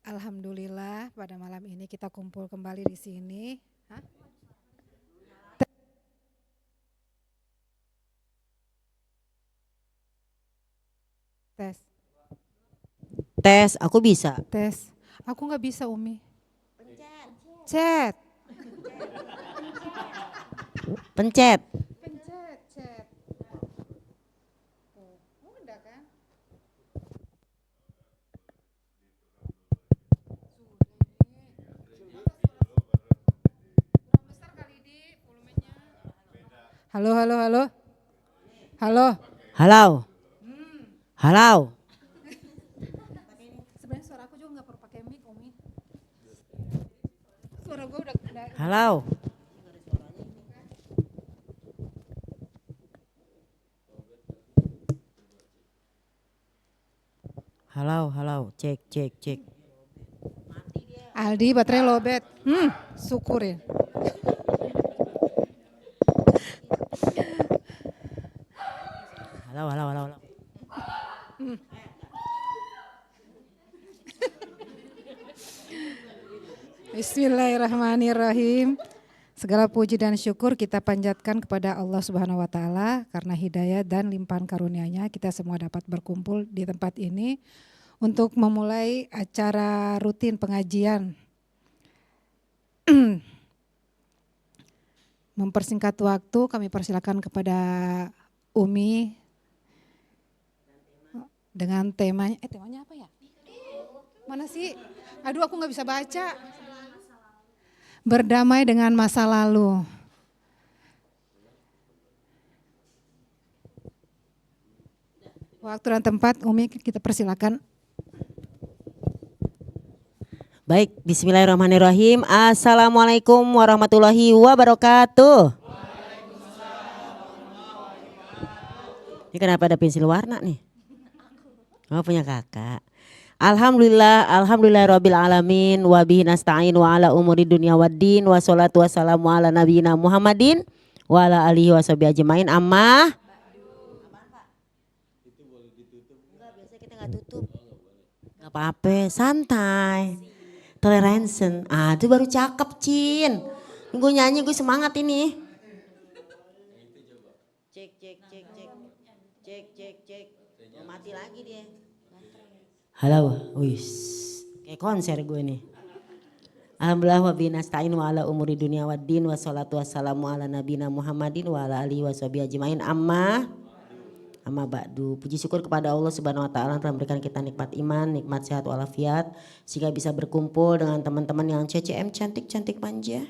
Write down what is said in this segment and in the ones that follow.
Alhamdulillah pada malam ini kita kumpul kembali di sini. Hah? Tes, Tes, aku bisa. tes. Aku nggak bisa Umi. Chat. Pencet. Pencet, chat. Udah kan? Besar kali di volumenya. Halo, halo, halo. Halo. Halau. Halau. Sebenarnya suara aku juga nggak perlu pakai mic, Umi. Suara gue udah Halau. Halau, halau. Cek, cek, cek. Aldi baterai lowbat. Syukur ya. Halau, halau, halau, halau. Bismillahirrahmanirrahim. Segala puji dan syukur kita panjatkan kepada Allah Subhanahu wa taala karena hidayah dan limpahan karunia-Nya kita semua dapat berkumpul di tempat ini untuk memulai acara rutin pengajian. Mempersingkat waktu kami persilakan kepada Umi dengan temanya temanya apa ya? Mana sih? Aduh aku nggak bisa baca. Berdamai dengan masa lalu. Waktu dan tempat Umi kita persilakan. Baik, bismillahirrahmanirrahim. Assalamualaikum warahmatullahi wabarakatuh. Ini kenapa ada pensil warna nih? Oh, punya kakak. Alhamdulillah rabbil alamin wa bihi nasta'in wa ala umuri dunya waddin wa salatu wassalamu ala nabiyina Muhammadin wa ala alihi wa sahbihi ajmain amma. Enggak, biasa kita enggak tutup. Enggak apa-apa, santai. Toleransi. Ah, itu baru cakep, Cin. Gue nyanyi gue semangat ini. Cek cek cek cek. Cek cek cek. Mati lagi dia. Halo, wis, kayak konser gue nih. Alhamdulillah wa bihi nasta'in wa ala umuri dunya waddin wa salatu wassalamu ala nabiyina Muhammadin wa ala alihi wa sahbihi ajmain amma ba'du. Puji syukur kepada Allah Subhanahu wa taala telah memberikan kita nikmat iman, nikmat sehat walafiat sehingga bisa berkumpul dengan teman-teman yang CCM cantik-cantik manja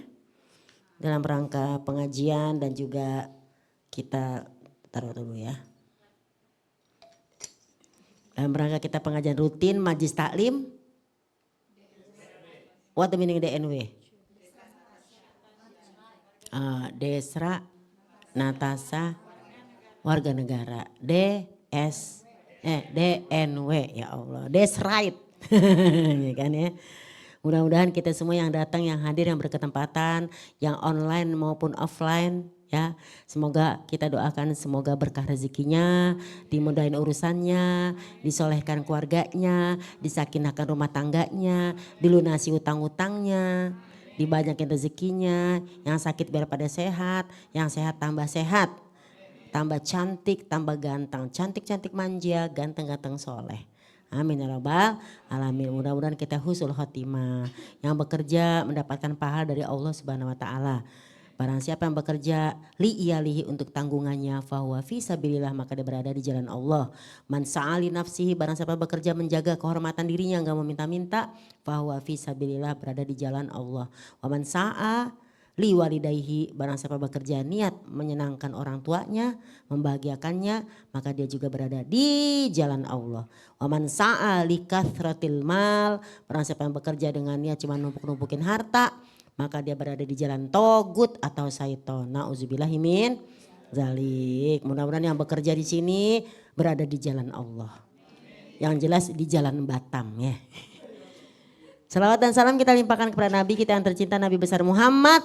dalam rangka pengajian dan juga kita taruh dulu ya. Dalam rangka kita pengajian rutin Majlis Taklim. What the meaning DNW? Desra Natasa Warga Negara. DNW ya Allah. That's right. Ya kan ya. Mudah-mudahan kita semua yang datang, yang hadir, yang berkesempatan, yang online maupun offline ya, semoga kita doakan semoga berkah rezekinya, dimudahin urusannya, disolehkan keluarganya, disakinahkan rumah tangganya, dilunasi utang-utangnya, dibanyakin rezekinya, yang sakit biar pada sehat, yang sehat tambah sehat, tambah cantik, tambah ganteng, cantik-cantik manja, ganteng-ganteng soleh. Amin ya rabbal alamin. Mudah-mudahan kita husnul khotimah, yang bekerja mendapatkan pahala dari Allah Subhanahu wa taala. Barang siapa yang bekerja li'iyalihi untuk tanggungannya fahuwa fi sabilillah maka dia berada di jalan Allah. Man sa'ali nafsihi barang siapa bekerja menjaga kehormatan dirinya enggak meminta-minta fahuwa fi sabilillah berada di jalan Allah. Wa man sa'a li walidayhi barang siapa bekerja niat menyenangkan orang tuanya, membahagiakannya maka dia juga berada di jalan Allah. Wa man sa'a li kathratil mal barang siapa yang bekerja dengan niat cuma numpuk-numpukin harta maka dia berada di jalan togut atau syaiton. Nauzubillahi min zalik. Mudah-mudahan yang bekerja di sini berada di jalan Allah. Yang jelas di jalan Batam ya. Salawat dan salam kita limpahkan kepada Nabi kita yang tercinta Nabi besar Muhammad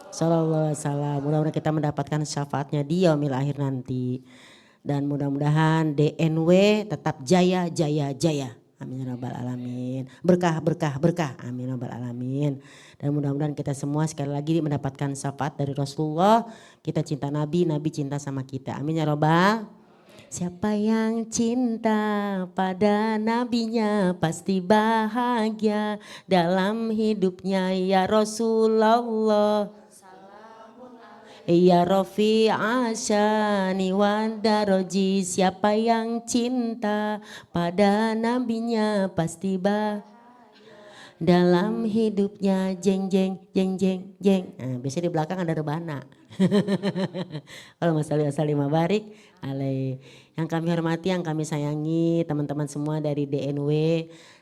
sallallahu alaihi wasallam. Mudah-mudahan kita mendapatkan syafaatnya di yaumil akhir nanti. Dan mudah-mudahan DNW tetap jaya jaya jaya. Amin ya rabbal alamin. Berkah, berkah, berkah. Amin ya rabbal alamin. Dan mudah-mudahan kita semua sekali lagi mendapatkan syafaat dari Rasulullah. Kita cinta Nabi, Nabi cinta sama kita. Amin ya rabbal. Siapa yang cinta pada nabinya pasti bahagia dalam hidupnya ya Rasulullah. Ya Rofi Asyani Wadaroji, siapa yang cinta pada nabinya pasti dalam hidupnya jeng jeng jeng jeng jeng. Nah, biasanya di belakang ada rebana. Kalau masalah salimah barik alaih. Yang kami hormati, yang kami sayangi teman-teman semua dari DNW.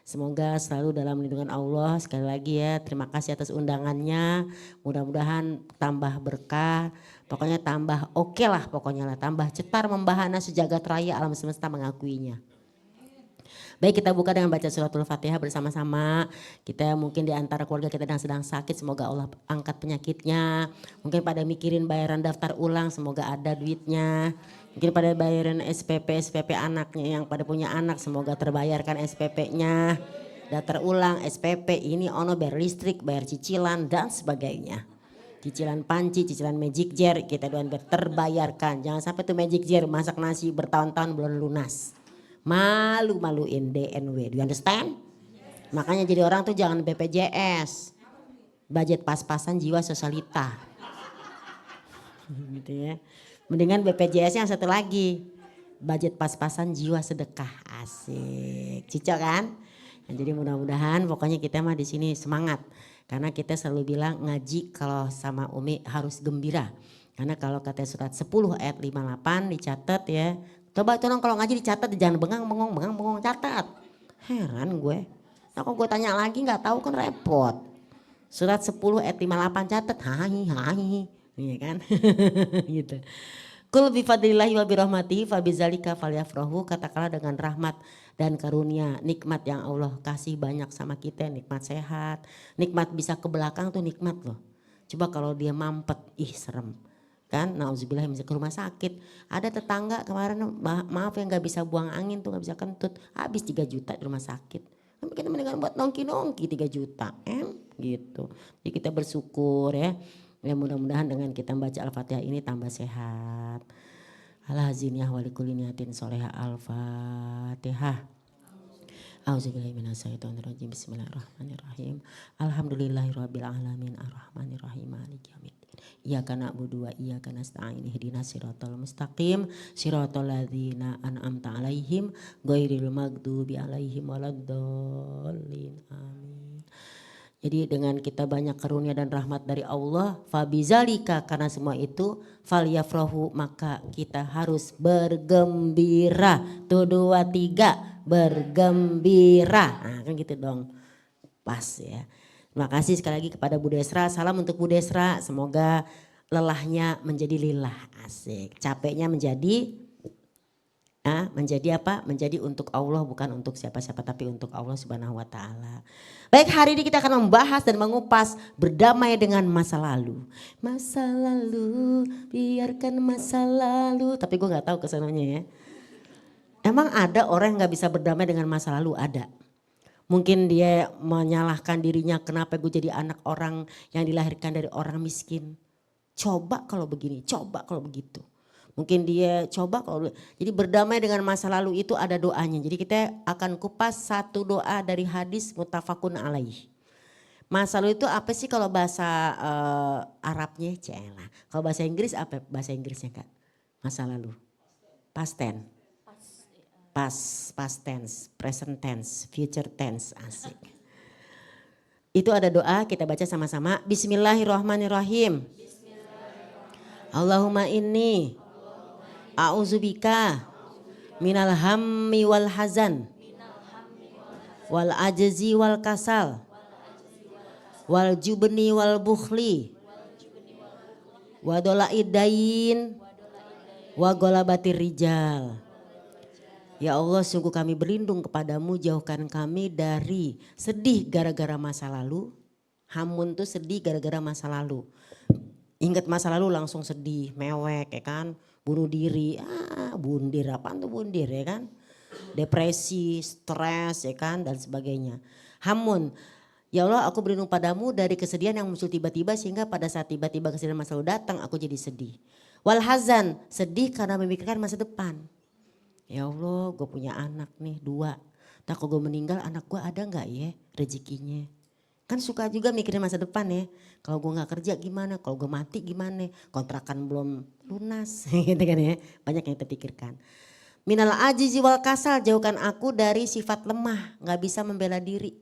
Semoga selalu dalam lindungan Allah. Sekali lagi ya, terima kasih atas undangannya. Mudah-mudahan tambah berkah. Pokoknya tambah oke lah pokoknya lah. Tambah cetar membahana sejagat raya alam semesta mengakuinya. Baik, kita buka dengan baca suratul Fatihah bersama-sama. Kita mungkin di antara keluarga kita yang sedang sakit, semoga Allah angkat penyakitnya. Mungkin pada mikirin bayaran daftar ulang, semoga ada duitnya. Mungkin pada bayaran SPP anaknya yang pada punya anak, semoga terbayarkan SPP-nya. Daftar ulang, SPP, ini ono bayar listrik, bayar cicilan dan sebagainya. Cicilan panci, cicilan magic jar, kita doain biar terbayarkan. Jangan sampai tuh magic jar masak nasi bertahun-tahun belum lunas. Malu-maluin DNW, do you understand? Makanya jadi orang tuh jangan BPJS, budget pas-pasan jiwa sosialita. Gitu ya. Mendingan BPJS yang satu lagi, budget pas-pasan jiwa sedekah, asik, cicok kan? Jadi mudah-mudahan pokoknya kita mah di sini semangat, karena kita selalu bilang ngaji kalau sama Umi harus gembira, karena kalau kata surat 10 ayat 58 dicatat ya. Coba tolong kalau ngaji dicatat, jangan bengong, catat. Heran gue. Nah kok gue tanya lagi gak tahu kan repot. Surat 10 ayat 58 catat, hai. Iya kan? Gitu. Kul bifadlillahi wa birahmatihi fabizalika falyafrahu, katakanlah dengan rahmat dan karunia, nikmat yang Allah kasih banyak sama kita, nikmat sehat, nikmat bisa ke belakang tuh nikmat loh. Coba kalau dia mampet, serem. Kan nauzubillah bisa ke rumah sakit. Ada tetangga kemarin maaf yang gak bisa buang angin tuh, gak bisa kentut, habis 3 juta di rumah sakit. Tapi kita mendingan buat nongki 3 juta gitu. Jadi kita bersyukur ya. Ya mudah-mudahan dengan kita baca Al-Fatihah ini tambah sehat. Al-haziniyah walikuliniyatin soleha Al-Fatihah. Auzubillahiminasyaitonirrajim. Bismillahirrahmanirrahim. Alhamdulillahirabbil alamin arrahmanirrahim maliki yaumiddin. Iyyaka na'budu wa iyyaka nasta'in ihdinas siratal mustaqim siratal ladzina an'amta 'alaihim ghairil maghdubi 'alaihim waladdallin. Amin. Jadi dengan kita banyak karunia dan rahmat dari Allah, fabizalika, karena semua itu, falyafrahu, maka kita harus bergembira. Tuh 2, 3 bergembira. Nah kan gitu dong, pas ya. Terima kasih sekali lagi kepada Bu Desra, salam untuk Bu Desra, semoga lelahnya menjadi lillah, asik. Capeknya menjadi apa? Menjadi untuk Allah, bukan untuk siapa-siapa tapi untuk Allah Subhanahu wa taala. Baik, hari ini kita akan membahas dan mengupas berdamai dengan masa lalu. Masa lalu, biarkan masa lalu. Tapi gue gak tahu kesananya ya. Emang ada orang yang gak bisa berdamai dengan masa lalu? Ada. Mungkin dia menyalahkan dirinya, kenapa gue jadi anak orang yang dilahirkan dari orang miskin. Coba kalau begini, coba kalau begitu. Mungkin dia coba kalau, jadi berdamai dengan masa lalu itu ada doanya. Jadi kita akan kupas satu doa dari hadis muttafaqun alaih. Masa lalu itu apa sih kalau bahasa Arabnya? Celah. Kalau bahasa Inggris apa bahasa Inggrisnya Kak? Masa lalu. Past tense. Past tense, present tense, future tense, asik. Itu ada doa, kita baca sama-sama. Bismillahirrahmanirrahim. Allahumma inni a'udzubika minal hammi wal hazan wal ajzi wal kasal wal jubni wal bukhli wa dola'id dain wa golabatir rijal. Ya Allah, sungguh kami berlindung kepadamu, jauhkan kami dari sedih gara-gara masa lalu. Hamun tuh sedih gara-gara masa lalu. Ingat masa lalu langsung sedih, mewek ya kan. Bunuh diri, bundir, apaan tuh bundir ya kan. depresi, stres ya kan dan sebagainya. Hamun, ya Allah aku berlindung padamu dari kesedihan yang muncul tiba-tiba sehingga pada saat tiba-tiba kesedihan masa lalu datang aku jadi sedih. Wal hazan, sedih karena memikirkan masa depan. Ya Allah gue punya anak nih 2. Tak kalau gue meninggal anak gue ada gak ya rezekinya. Kan suka juga mikirin masa depan ya. Kalau gue gak kerja gimana, kalau gue mati gimana, kontrakan belum lunas gitu kan ya. Banyak yang kita pikirkan. Minal ajizi wal kasal, jauhkan aku dari sifat lemah, gak bisa membela diri.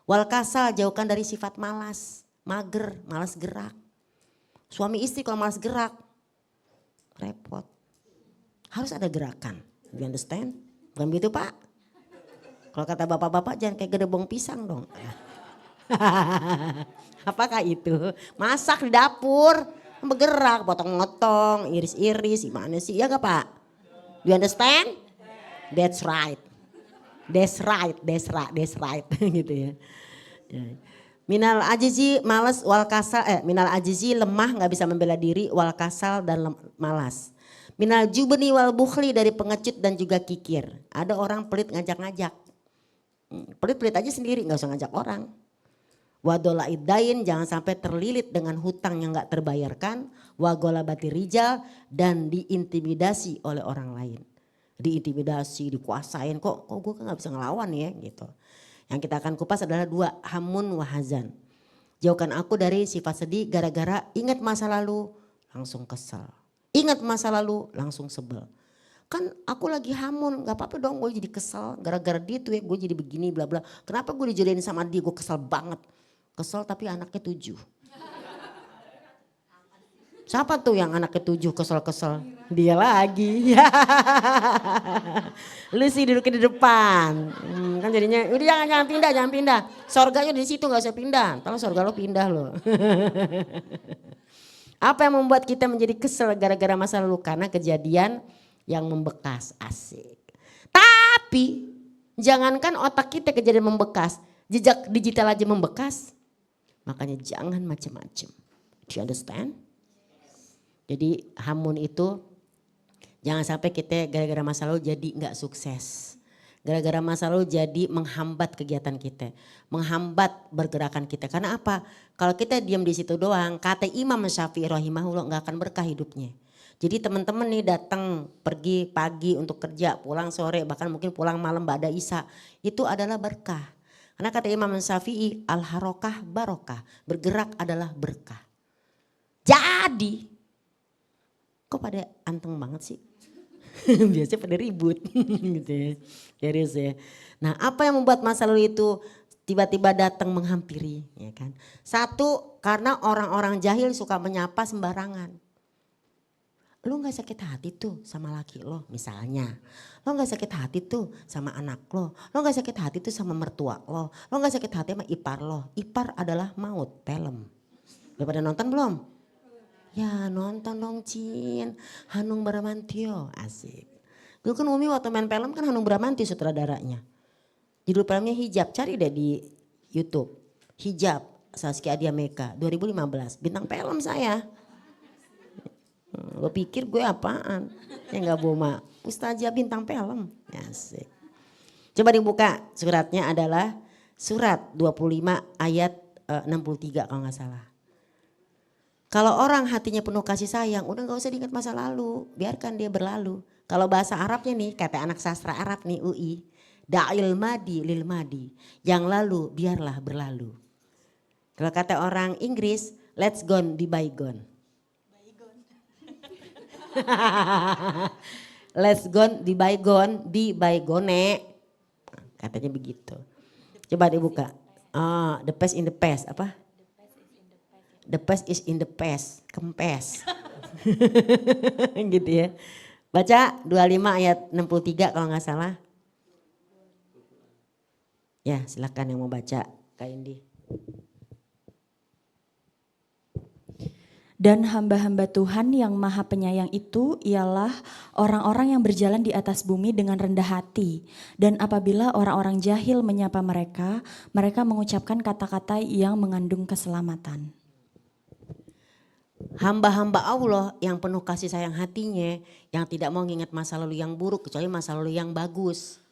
Wal kasal, jauhkan dari sifat malas, mager, malas gerak. Suami istri kalau malas gerak, repot. Harus ada gerakan, you understand? Bukan begitu Pak? Kalau kata bapak-bapak jangan kayak gedebong pisang dong. Apakah itu? Masak di dapur, bergerak, potong-potong, iris-iris, gimana sih? Ya gak Pak? You understand? That's right. That's right, that's right gitu ya. Minal ajizi malas wal kasal, minal ajizi lemah gak bisa membela diri, wal kasal dan malas. Minal jubni wal bukhli dari pengecut dan juga kikir. Ada orang pelit ngajak-ngajak. Pelit-pelit aja sendiri gak usah ngajak orang. Wadola idain jangan sampai terlilit dengan hutang yang gak terbayarkan. Wagola bati rijal dan diintimidasi oleh orang lain. Diintimidasi, dikuasain kok gue kan gak bisa ngelawan ya gitu. Yang kita akan kupas adalah 2 hamun wahazan. Jauhkan aku dari sifat sedih gara-gara ingat masa lalu langsung kesel. Ingat masa lalu langsung sebel. Kan aku lagi hamun, gak apa-apa dong gue jadi kesel. Gara-gara dia tuh ya gue jadi begini bla bla. Kenapa gue dijodohin sama dia, gue kesel banget. Kesel tapi anaknya 7. Siapa tuh yang anaknya 7 kesel-kesel? Dia lagi. Lu sih duduk di depan. Kan jadinya udah jangan pindah. Sorganya di situ gak usah pindah. Kalau sorga lo pindah lo. Apa yang membuat kita menjadi kesel gara-gara masa lalu? Karena kejadian yang membekas, asik. Tapi jangankan otak kita kejadian membekas, jejak digital aja membekas. Makanya jangan macam-macam. Do you understand? Jadi hamun itu jangan sampai kita gara-gara masa lalu jadi gak sukses. Gara-gara masa lalu jadi menghambat kegiatan kita. Menghambat pergerakan kita. Karena apa? Kalau kita diam di situ doang, kata Imam Syafi'i rahimahullah gak akan berkah hidupnya. Jadi teman-teman nih datang pergi pagi untuk kerja, pulang sore, bahkan mungkin pulang malam ba'da isya. Itu adalah berkah. Karena kata Imam Syafi'i, al-harokah barokah. Bergerak adalah berkah. Jadi, kok pada anteng banget sih? Biasanya pada ribut gitu ya. Serius ya. Nah apa yang membuat masa lalu itu tiba-tiba datang menghampiri ya kan. 1, karena orang-orang jahil suka menyapa sembarangan. Lo gak sakit hati tuh sama laki lo misalnya. Lo gak sakit hati tuh sama anak lo. Lo gak sakit hati tuh sama mertua lo. Lo gak sakit hati sama ipar lo. Ipar adalah maut, film. Udah pada nonton belum? Ya nonton dong Cin. Hanung Bramantyo, asik. Dulu kan Umi waktu main film kan Hanung Bramantyo sutradaranya. Judul filmnya Hijab, cari deh di YouTube. Hijab, Saskia Adia Meka, 2015. Bintang film saya. Lo pikir gue apaan? Ya gak Boma, Ustazah bintang film. Asik. Coba dibuka, suratnya adalah surat 25 ayat 63 kalau gak salah. Kalau orang hatinya penuh kasih sayang, udah gak usah diingat masa lalu, biarkan dia berlalu. Kalau bahasa Arabnya nih, kata anak sastra Arab nih UI, da'il madi lil madi, yang lalu biarlah berlalu. Kalau kata orang Inggris, let's gone be bygone. Let's gone be bygone, katanya begitu. Coba dibuka. The past in the past, apa? The past is in the past, kempes. Gitu ya. Baca 25 ayat 63 kalau gak salah. Ya silakan yang mau baca, Kak Indi. Dan hamba-hamba Tuhan yang maha penyayang itu ialah orang-orang yang berjalan di atas bumi dengan rendah hati. Dan apabila orang-orang jahil menyapa mereka, mereka mengucapkan kata-kata yang mengandung keselamatan. Hamba-hamba Allah yang penuh kasih sayang hatinya, yang tidak mau mengingat masa lalu yang buruk kecuali masa lalu yang bagus.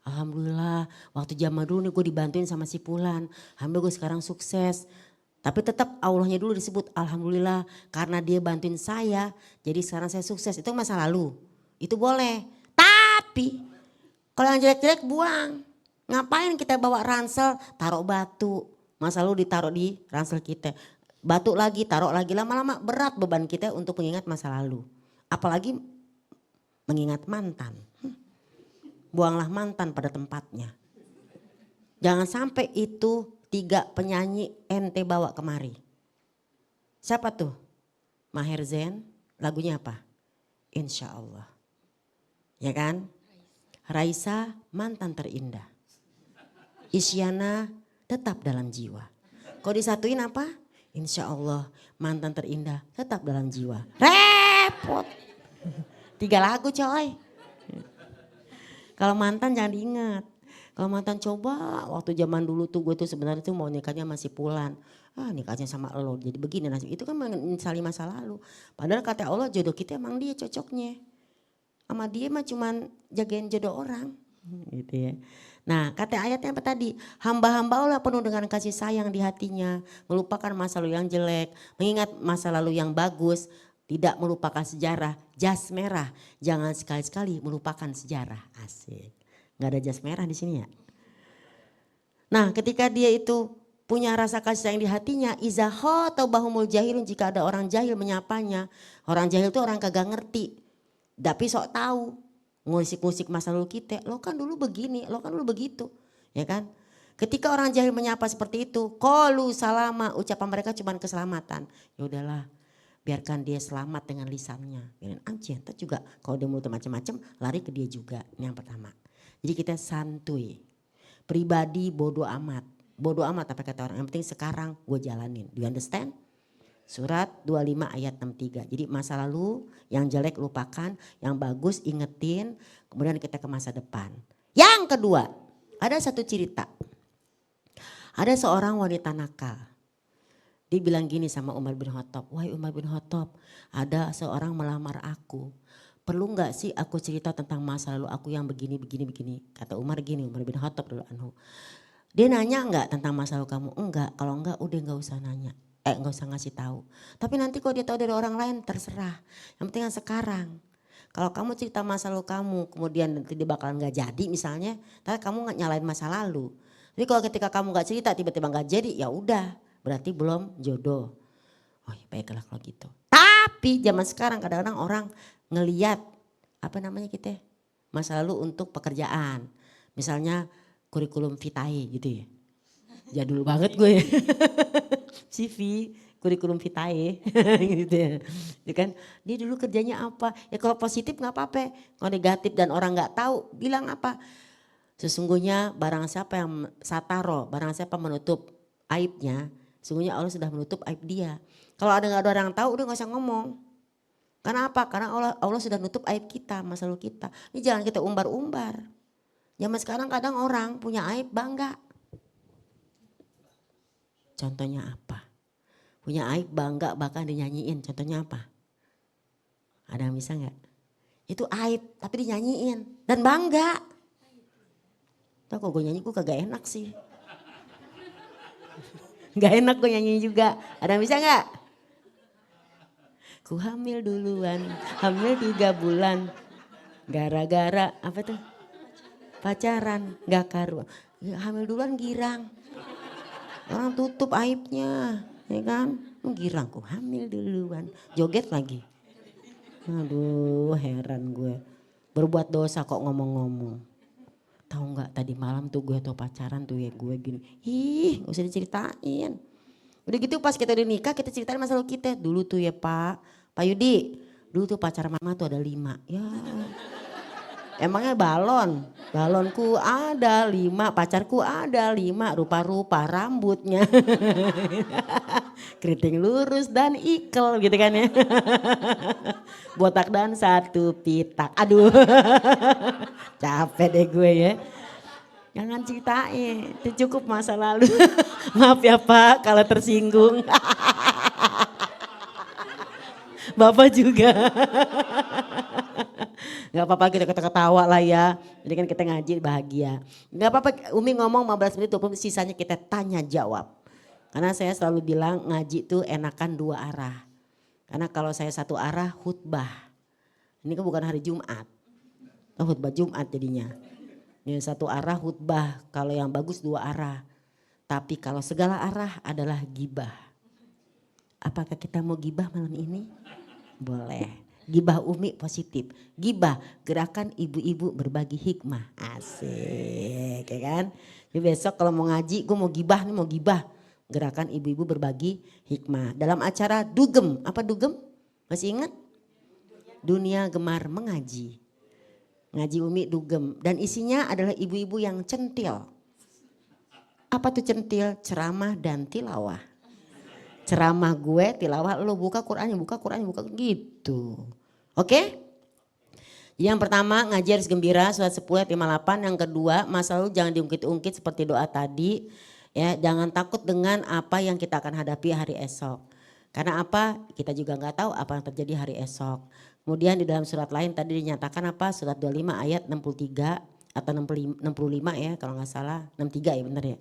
Alhamdulillah waktu zaman dulu nih gue dibantuin sama si Fulan. Alhamdulillah gue sekarang sukses. Tapi tetap Allahnya dulu disebut alhamdulillah karena dia bantuin saya. Jadi sekarang saya sukses, itu masa lalu. Itu boleh. Tapi kalau yang jelek-jelek buang. Ngapain kita bawa ransel taruh batu. Masa lalu ditaruh di ransel kita. Batu lagi taruh lagi, lama-lama berat beban kita untuk mengingat masa lalu. Apalagi mengingat mantan. Buanglah mantan pada tempatnya. Jangan sampai itu 3 penyanyi ente bawa kemari. Siapa tuh? Maher Zain, lagunya apa? Insya Allah. Ya kan? Raisa, mantan terindah. Isyana, tetap dalam jiwa. Kalau disatuin apa? Insya Allah, mantan terindah, tetap dalam jiwa. Repot. 3 lagu coy. Kalau mantan jangan diingat. Kalau mantan coba waktu zaman dulu tuh gue tuh sebenarnya tuh mau nikahnya masih Fulan. Nikahnya sama lo jadi begini nasib. Itu kan menyesali masa lalu. Padahal kata Allah jodoh kita emang dia cocoknya. Sama dia mah cuman jagain jodoh orang. Gitu ya. Nah kata ayatnya apa tadi? Hamba-hamba Allah penuh dengan kasih sayang di hatinya. Melupakan masa lalu yang jelek. Mengingat masa lalu yang bagus. Tidak melupakan sejarah. Jas merah. Jangan sekali-sekali melupakan sejarah. Asik. Gak ada jas merah di sini ya. Nah ketika dia itu punya rasa kasih sayang di hatinya. Iza khotabahumul jahilun, jika ada orang jahil menyapanya. Orang jahil itu orang kagak ngerti. Tapi sok tahu. Ngusik-ngusik masa lalu kita. Lo kan dulu begini, lo kan dulu begitu. Ya kan. Ketika orang jahil menyapa seperti itu. Qalu salama, ucapan mereka cuma keselamatan. Ya udahlah. Biarkan dia selamat dengan lisannya. Biarin aja, ntar juga kalau dia mulut macam-macam lari ke dia juga. Ini yang pertama. Jadi kita santuy. Pribadi bodoh amat. Bodoh amat apa kata orang. Yang penting sekarang gue jalanin. Do you understand? Surat 25 ayat 63. Jadi masa lalu yang jelek lupakan. Yang bagus ingetin. Kemudian kita ke masa depan. Yang kedua. Ada satu cerita. Ada seorang wanita nakal. Dia bilang gini sama Umar bin Khattab. Wahai Umar bin Khattab. Ada seorang melamar aku. Perlu gak sih aku cerita tentang masa lalu aku yang begini. Kata Umar gini, Umar bin Khattab dulu anhu. Dia nanya enggak tentang masa lalu kamu? Enggak, kalau enggak udah gak usah nanya. Gak usah ngasih tahu. Tapi nanti kalau dia tahu dari orang lain terserah. Yang penting yang sekarang. Kalau kamu cerita masa lalu kamu kemudian nanti dia bakalan gak jadi misalnya. Tapi kamu gak nyalain masa lalu. Jadi kalau ketika kamu gak cerita tiba-tiba gak jadi ya udah. Berarti belum jodoh. Oh ya baiklah kalau gitu. Tapi zaman sekarang kadang-kadang orang ngeliat apa namanya kita masa lalu untuk pekerjaan. Misalnya kurikulum vitae gitu ya. Jadul banget gue ya. CV kurikulum vitae gitu ya. Ya kan dia dulu kerjanya apa. Ya kalau positif gak apa-apa. Kalau negatif dan orang gak tahu bilang apa. Sesungguhnya barang siapa yang sataro, barang siapa menutup aibnya. Sesungguhnya Allah sudah menutup aib dia. Kalau ada gak ada orang tahu udah gak usah ngomong. Karena apa? Karena Allah sudah nutup aib kita, masa lalu kita. Ini jangan kita umbar-umbar. Zaman sekarang kadang orang punya aib bangga. Contohnya apa? Punya aib bangga bahkan dinyanyiin. Contohnya apa? Ada yang bisa gak? Itu aib tapi dinyanyiin dan bangga. Tahu kok gue nyanyi gue kagak enak sih. Gak enak gue nyanyi juga. Ada yang bisa gak? Ku hamil duluan, hamil 3 bulan. Gara-gara apa tuh? Pacaran, gak karuan. Hamil duluan girang. Orang tutup aibnya, ya kan? Girang, ku hamil duluan. Joget lagi. Aduh heran gue. Berbuat dosa kok ngomong-ngomong. Tahu nggak tadi malam tuh gue tuh pacaran tuh ya gue gini. Ih gak usah diceritain. Udah gitu pas kita udah nikah kita ceritain masa lalu kita. Dulu tuh ya Pak Yudi, dulu tuh pacar mama tuh ada 5. Ya, emangnya balonku ada 5, pacarku ada 5, rupa-rupa rambutnya. Keriting lurus dan ikel gitu kan ya. Botak dan 1 pitak, aduh. Capek deh gue ya. Jangan ceritain, itu cukup masa lalu. Maaf ya Pak kalau tersinggung. Bapak juga. Gak apa-apa kita ketawa lah ya. Jadi kan kita ngaji bahagia. Gak apa-apa Umi ngomong 15 menit 20 menit sisanya kita tanya jawab. Karena saya selalu bilang ngaji tuh enakan dua arah. Karena kalau saya satu arah khutbah. Ini kan bukan hari Jumat. Khutbah Jumat jadinya. Ini satu arah khutbah. Kalau yang bagus dua arah. Tapi kalau segala arah adalah gibah. Apakah kita mau gibah malam ini? Boleh. Gibah Umi positif. Gibah gerakan ibu-ibu berbagi hikmah. Asik ya kan. Jadi besok kalau mau ngaji gue mau gibah nih mau gibah. Gerakan ibu-ibu berbagi hikmah. Dalam acara Dugem. Apa Dugem? Masih ingat? Dunia Gemar Mengaji. Ngaji Umi Dugem. Dan isinya adalah ibu-ibu yang centil. Apa tuh centil? Ceramah dan tilawah. Ceramah gue, tilawah lo buka Qur'annya, buka gitu. Oke? Yang pertama ngaji harus gembira, surat 10 ayat 58. Yang kedua masa lalu jangan diungkit-ungkit seperti doa tadi. Ya, jangan takut dengan apa yang kita akan hadapi hari esok. Karena apa? Kita juga nggak tahu apa yang terjadi hari esok. Kemudian di dalam surat lain tadi dinyatakan apa? Surat 25 ayat 63 atau 65 ya kalau nggak salah. 63 ya benar ya.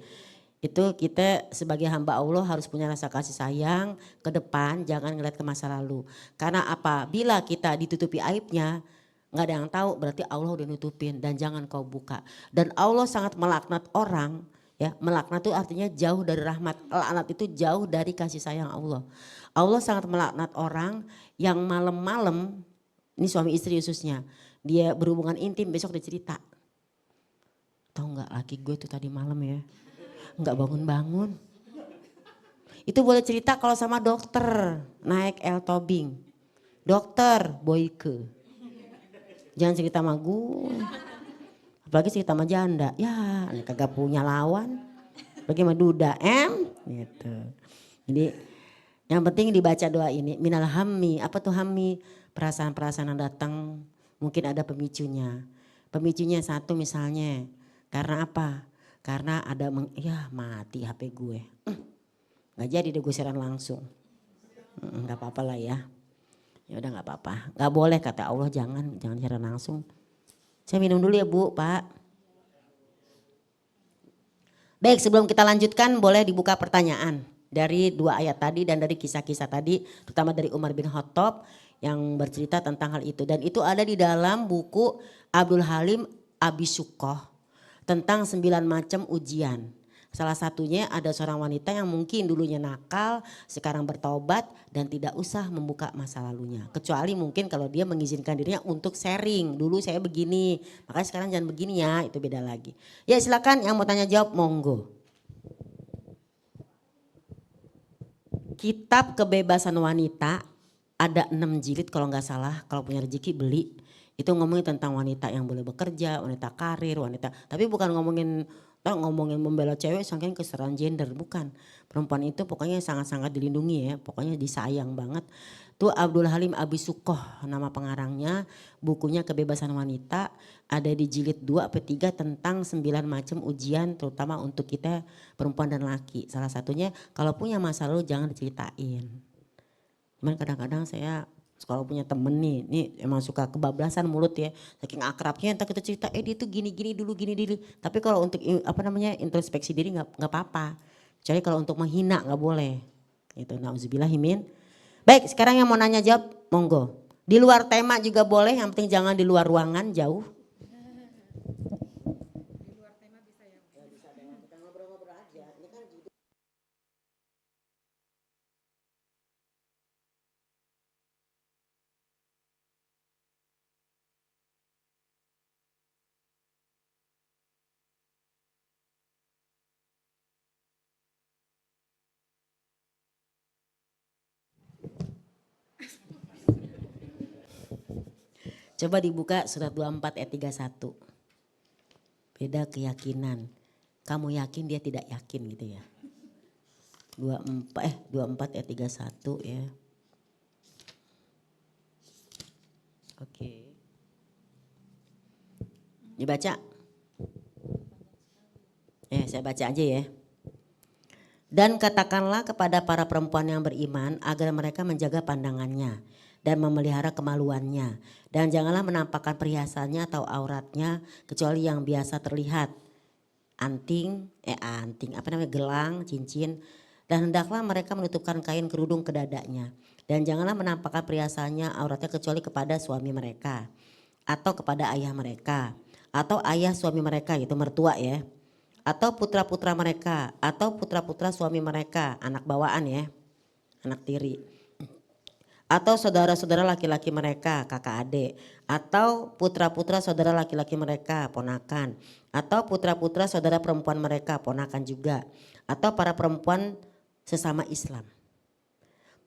Itu kita sebagai hamba Allah harus punya rasa kasih sayang ke depan, jangan ngeliat ke masa lalu. Karena apa? Bila kita ditutupi aibnya, nggak ada yang tahu berarti Allah udah nutupin dan jangan kau buka. Dan Allah sangat melaknat orang. Ya, melaknat itu artinya jauh dari rahmat. Laknat itu jauh dari kasih sayang Allah. Allah sangat melaknat orang yang malam-malam, ini suami istri khususnya, dia berhubungan intim besok dia cerita. Tahu nggak laki gue tuh tadi malam ya, nggak bangun-bangun. Itu boleh cerita kalau sama dokter naik L-tobing. Dokter Boyke. Jangan cerita sama gue. Apalagi cerita sama janda, ya kagak punya lawan. Bagaimana duda gitu. Jadi yang penting dibaca doa ini. Minal hammi, apa tuh hammi? Perasaan-perasaan yang datang mungkin ada pemicunya. Pemicunya satu misalnya, karena apa? Karena ada mati HP gue. Gak jadi deh gue siaran langsung. Gak apa-apa lah ya. Ya udah gak apa-apa. Gak boleh kata Allah jangan siaran langsung. Saya minum dulu ya Bu, Pak. Baik, sebelum kita lanjutkan boleh dibuka pertanyaan dari dua ayat tadi dan dari kisah-kisah tadi, terutama dari Umar bin Khattab yang bercerita tentang hal itu. Dan itu ada di dalam buku Abdul Halim Abi Sukoh tentang 9 macam ujian. Salah satunya ada seorang wanita yang mungkin dulunya nakal, sekarang bertobat dan tidak usah membuka masa lalunya. Kecuali mungkin kalau dia mengizinkan dirinya untuk sharing. Dulu saya begini, makanya sekarang jangan begini ya, itu beda lagi. Ya silakan yang mau tanya jawab monggo. Kitab Kebebasan Wanita ada 6 jilid kalau nggak salah, kalau punya rezeki beli. Itu ngomongin tentang wanita yang boleh bekerja, wanita karir, wanita. Tapi bukan ngomongin membela cewek saking kesetaraan gender, bukan. Perempuan itu pokoknya sangat-sangat dilindungi ya, pokoknya disayang banget. Tuh Abdul Halim Abi Sukoh nama pengarangnya, bukunya Kebebasan Wanita ada di jilid 2 atau 3 tentang 9 macam ujian terutama untuk kita perempuan dan laki. Salah satunya kalau punya masa lalu jangan diceritain. Cuman kadang-kadang saya kalau punya temen nih, ini emang suka kebablasan mulut ya, saking akrabnya entah kita cerita, dia tuh gini-gini dulu, gini dulu. Tapi kalau untuk introspeksi diri nggak apa-apa. Kecuali kalau untuk menghina nggak boleh. Itu nauzubillahimin. Baik, sekarang yang mau nanya jawab, monggo. Di luar tema juga boleh, yang penting jangan di luar ruangan jauh. Coba dibuka surat 24 ayat 31. Beda keyakinan. Kamu yakin dia tidak yakin gitu ya. 24 ayat 31 ya. Oke. Dibaca. Saya baca aja ya. Dan katakanlah kepada para perempuan yang beriman agar mereka menjaga pandangannya dan memelihara kemaluannya. Dan janganlah menampakkan perhiasannya atau auratnya kecuali yang biasa terlihat. Anting, gelang, cincin. Dan hendaklah mereka menutupkan kain kerudung ke dadanya. Dan janganlah menampakkan perhiasannya auratnya kecuali kepada suami mereka. Atau kepada ayah mereka. Atau ayah suami mereka, itu mertua ya. Atau putra-putra mereka. Atau putra-putra suami mereka, anak bawaan ya. Anak tiri. Atau saudara-saudara laki-laki mereka, kakak adik. Atau putra-putra saudara laki-laki mereka, ponakan. Atau putra-putra saudara perempuan mereka, ponakan juga. Atau para perempuan sesama Islam.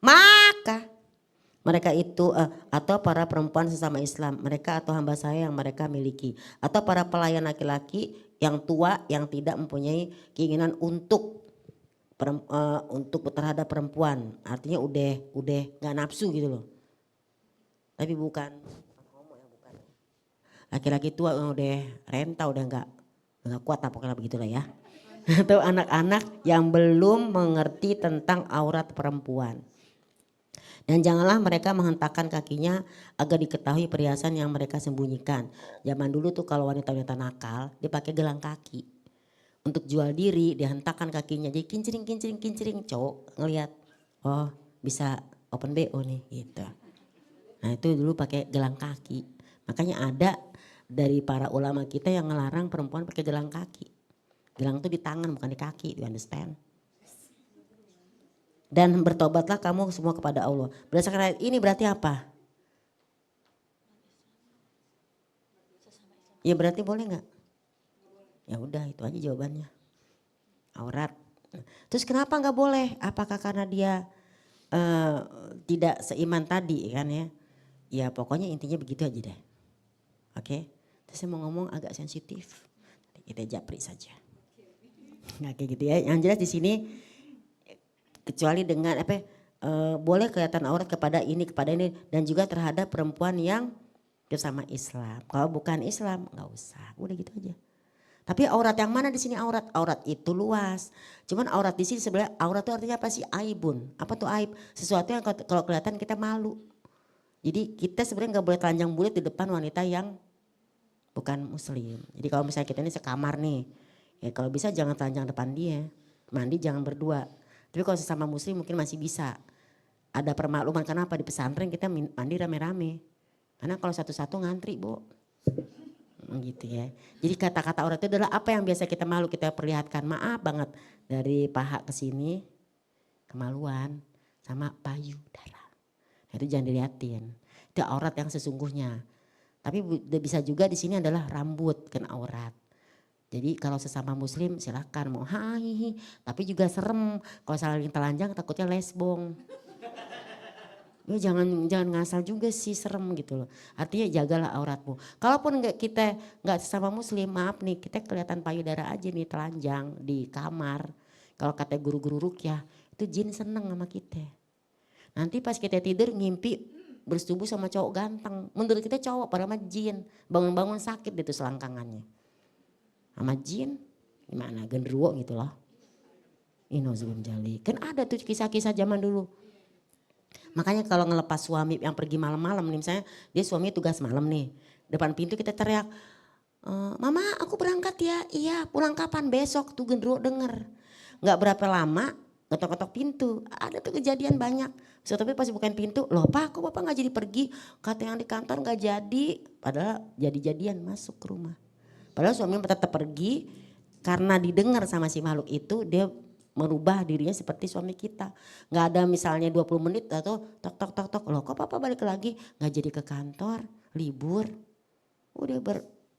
Maka mereka itu atau para perempuan sesama Islam, mereka atau hamba saya yang mereka miliki. Atau para pelayan laki-laki yang tua yang tidak mempunyai keinginan untuk terhadap perempuan. Artinya udah gak nafsu gitu loh. Tapi bukan homo ya, bukan. Laki-laki tua yang udah renta, udah gak kuat pokoknya begitulah ya. Atau anak-anak yang belum mengerti tentang aurat perempuan. Dan janganlah mereka menghentakkan kakinya agar diketahui perhiasan yang mereka sembunyikan. Zaman dulu tuh kalau wanita-wanita nakal dia pakai gelang kaki. Untuk jual diri dia hentakkan kakinya, jadi kincring cowok ngelihat, oh bisa open BO nih gitu. Nah itu dulu pakai gelang kaki. Makanya ada dari para ulama kita yang ngelarang perempuan pakai gelang kaki. Gelang itu di tangan bukan di kaki, you understand? Dan bertobatlah kamu semua kepada Allah. Berdasarkan ayat ini berarti apa? Ya berarti boleh nggak? Ya udah itu aja jawabannya. Aurat. Terus kenapa nggak boleh? Apakah karena dia tidak seiman tadi kan ya? Ya pokoknya intinya begitu aja deh. Oke. Terus saya mau ngomong agak sensitif. Kita japri saja. Nggak kayak gitu ya. Yang jelas di sini kecuali dengan boleh kelihatan aurat kepada ini dan juga terhadap perempuan yang bersama Islam. Kalau bukan Islam nggak usah. Udah gitu aja. Tapi aurat yang mana di sini aurat? Aurat itu luas. Cuman aurat di sini sebenarnya aurat itu artinya apa sih? Aibun. Apa tuh aib? Sesuatu yang kalau kelihatan kita malu. Jadi kita sebenarnya nggak boleh telanjang bulat di depan wanita yang bukan muslim. Jadi kalau misalnya kita ini sekamar nih, ya kalau bisa jangan telanjang depan dia. Mandi jangan berdua. Tapi kalau sesama muslim mungkin masih bisa. Ada permakluman, kenapa di pesantren kita mandi rame-rame. Karena kalau satu-satu ngantri, Bu. Gitu ya. Jadi kata-kata aurat itu adalah apa yang biasa kita malu kita perlihatkan. Maaf banget dari paha ke sini kemaluan sama payudara. Nah, itu jangan dilihatin. Itu aurat yang sesungguhnya. Tapi bisa juga di sini adalah rambut kan aurat. Jadi kalau sesama muslim silakan mau hai, tapi juga serem. Kalau saling telanjang takutnya lesbong. Ya jangan ngasal juga sih, serem gitu loh. Artinya jagalah auratmu. Kalaupun kita nggak sesama muslim, maaf nih kita kelihatan payudara aja nih telanjang di kamar. Kalau kata guru-guru rukyah itu jin seneng sama kita. Nanti pas kita tidur ngimpi bersetubuh sama cowok ganteng. Menurut kita cowok pada sama jin. Bangun-bangun sakit itu selangkangannya. Sama jin gimana genderuwo gitu loh. Inozulun jali. Kan ada tuh kisah-kisah zaman dulu. Makanya kalau ngelepas suami yang pergi malam-malam nih, misalnya dia suami tugas malam nih. Depan pintu kita teriak, mama aku berangkat ya, iya pulang kapan? Besok, tuh genderuwo denger. Gak berapa lama ngetok-ngetok pintu, ada tuh kejadian banyak. So, tapi pas bukain pintu, loh pak kok bapak gak jadi pergi? Kata yang di kantor gak jadi, padahal jadi-jadian masuk ke rumah. Padahal suami tetap pergi karena didengar sama si makhluk itu, dia merubah dirinya seperti suami kita. Gak ada misalnya 20 menit atau tok. Loh kok papa balik lagi? Gak jadi ke kantor, libur.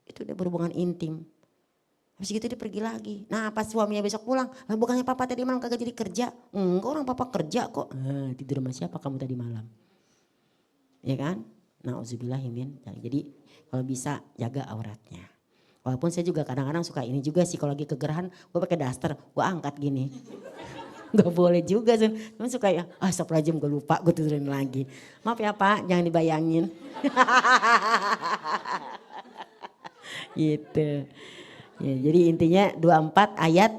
Itu udah berhubungan intim. Habis gitu dia pergi lagi. Nah pas suaminya besok pulang, lah bukannya papa tadi malam kagak jadi kerja? Enggak orang papa kerja kok. Tidur sama siapa kamu tadi malam? Ya kan? Nauzubillahimin. Jadi kalau bisa jaga auratnya. Walaupun saya juga kadang-kadang suka ini juga sih kalau lagi kegerahan gue pakai daster, gue angkat gini. Gak boleh juga sih, cuma suka ya astagfirullahaladzim gue lupa gue turunin lagi. Maaf ya pak, jangan dibayangin. Gitu. Ya, jadi intinya 24 ayat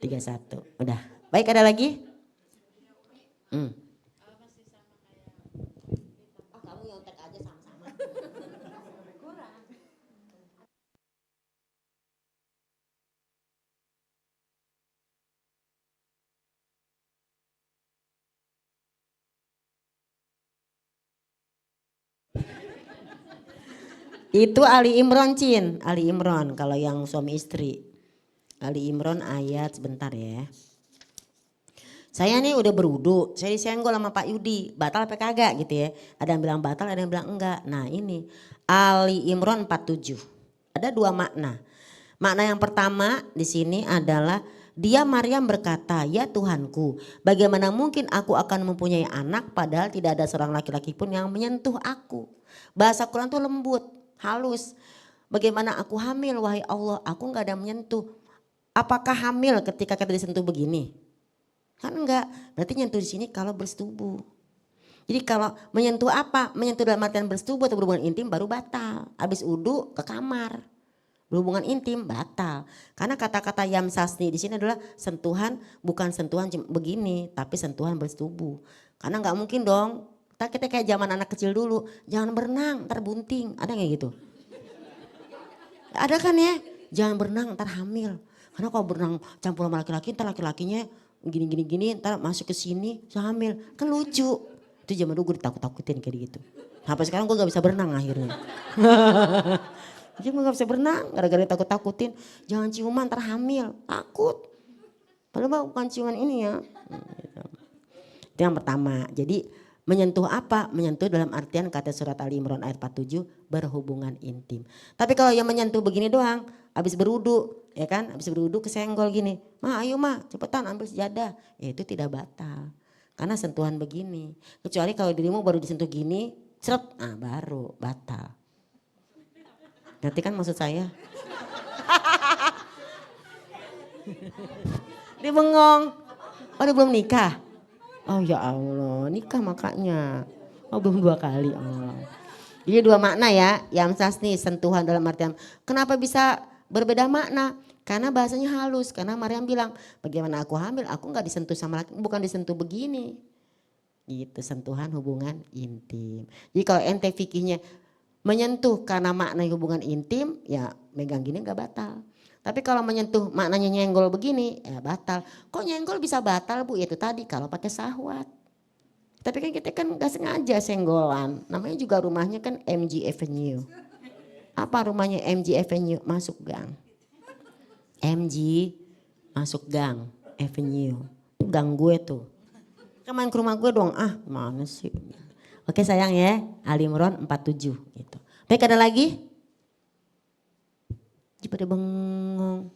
31. Udah, baik ada lagi? Itu Ali Imran Cin, Ali Imran kalau yang suami istri. Ali Imran ayat sebentar ya. Saya nih udah berwudu, saya disenggol sama Pak Yudi, batal apa kagak gitu ya. Ada yang bilang batal, ada yang bilang enggak. Nah ini Ali Imran 47. Ada dua makna. Makna yang pertama di sini adalah dia Maryam berkata, "Ya Tuhanku, bagaimana mungkin aku akan mempunyai anak padahal tidak ada seorang laki-laki pun yang menyentuh aku." Bahasa Quran tuh lembut, halus. Bagaimana aku hamil wahai Allah, aku nggak ada menyentuh. Apakah hamil ketika kita disentuh begini? Kan enggak, berarti nyentuh di sini kalau bersetubuh. Jadi kalau menyentuh apa? Menyentuh dalam artian bersetubuh atau berhubungan intim baru batal. Habis udu ke kamar. Berhubungan intim batal. Karena kata-kata yamsasni di sini adalah sentuhan, bukan sentuhan begini, tapi sentuhan bersetubuh. Karena nggak mungkin dong. Kita kayak zaman anak kecil dulu, jangan berenang, ntar bunting. Ada nggak gitu? Ada kan ya? Jangan berenang, ntar hamil. Karena kalau berenang campur sama laki-laki, ntar laki-lakinya gini, ntar masuk ke sini, hamil. Kan lucu. Itu zaman dulu gue ditakut-takutin kayak gitu. Sampai sekarang gue gak bisa berenang akhirnya. Jadi gue gak bisa berenang gara-gara takut-takutin. Jangan ciuman ntar hamil, takut. Padahal bukan ciuman ini ya. Itu yang pertama. Jadi menyentuh apa? Menyentuh dalam artian kata surat Ali Imran ayat 47 berhubungan intim. Tapi kalau yang menyentuh begini doang, habis berudu ya kan, habis berudu kesenggol gini. "Ma ayo ma cepetan ambil sejadah." Ya itu tidak batal. Karena sentuhan begini. Kecuali kalau dirimu baru disentuh gini, seret, baru batal. Ngerti kan maksud saya? Dia bengong. Oh dia belum nikah? Oh ya Allah, nikah makanya. Oh belum 2 kali. Oh. Jadi 2 makna ya, yamsasni sentuhan dalam artian. Kenapa bisa berbeda makna? Karena bahasanya halus. Karena Maryam bilang, bagaimana aku hamil, aku gak disentuh sama laki, bukan disentuh begini. Gitu, sentuhan hubungan intim. Jadi kalau ente fikihnya menyentuh karena makna hubungan intim, ya megang gini gak batal. Tapi kalau menyentuh maknanya nyenggol begini, ya batal. Kok nyenggol bisa batal Bu? Itu tadi kalau pakai syahwat. Tapi kan kita kan gak sengaja senggolan. Namanya juga rumahnya kan MG Avenue. Apa rumahnya MG Avenue? Masuk gang. MG masuk gang Avenue. Itu gang gue tuh. Main ke rumah gue dong. Mana sih? Oke sayang ya. Ali Imran 47 gitu. Baik ada lagi? Pada bengong.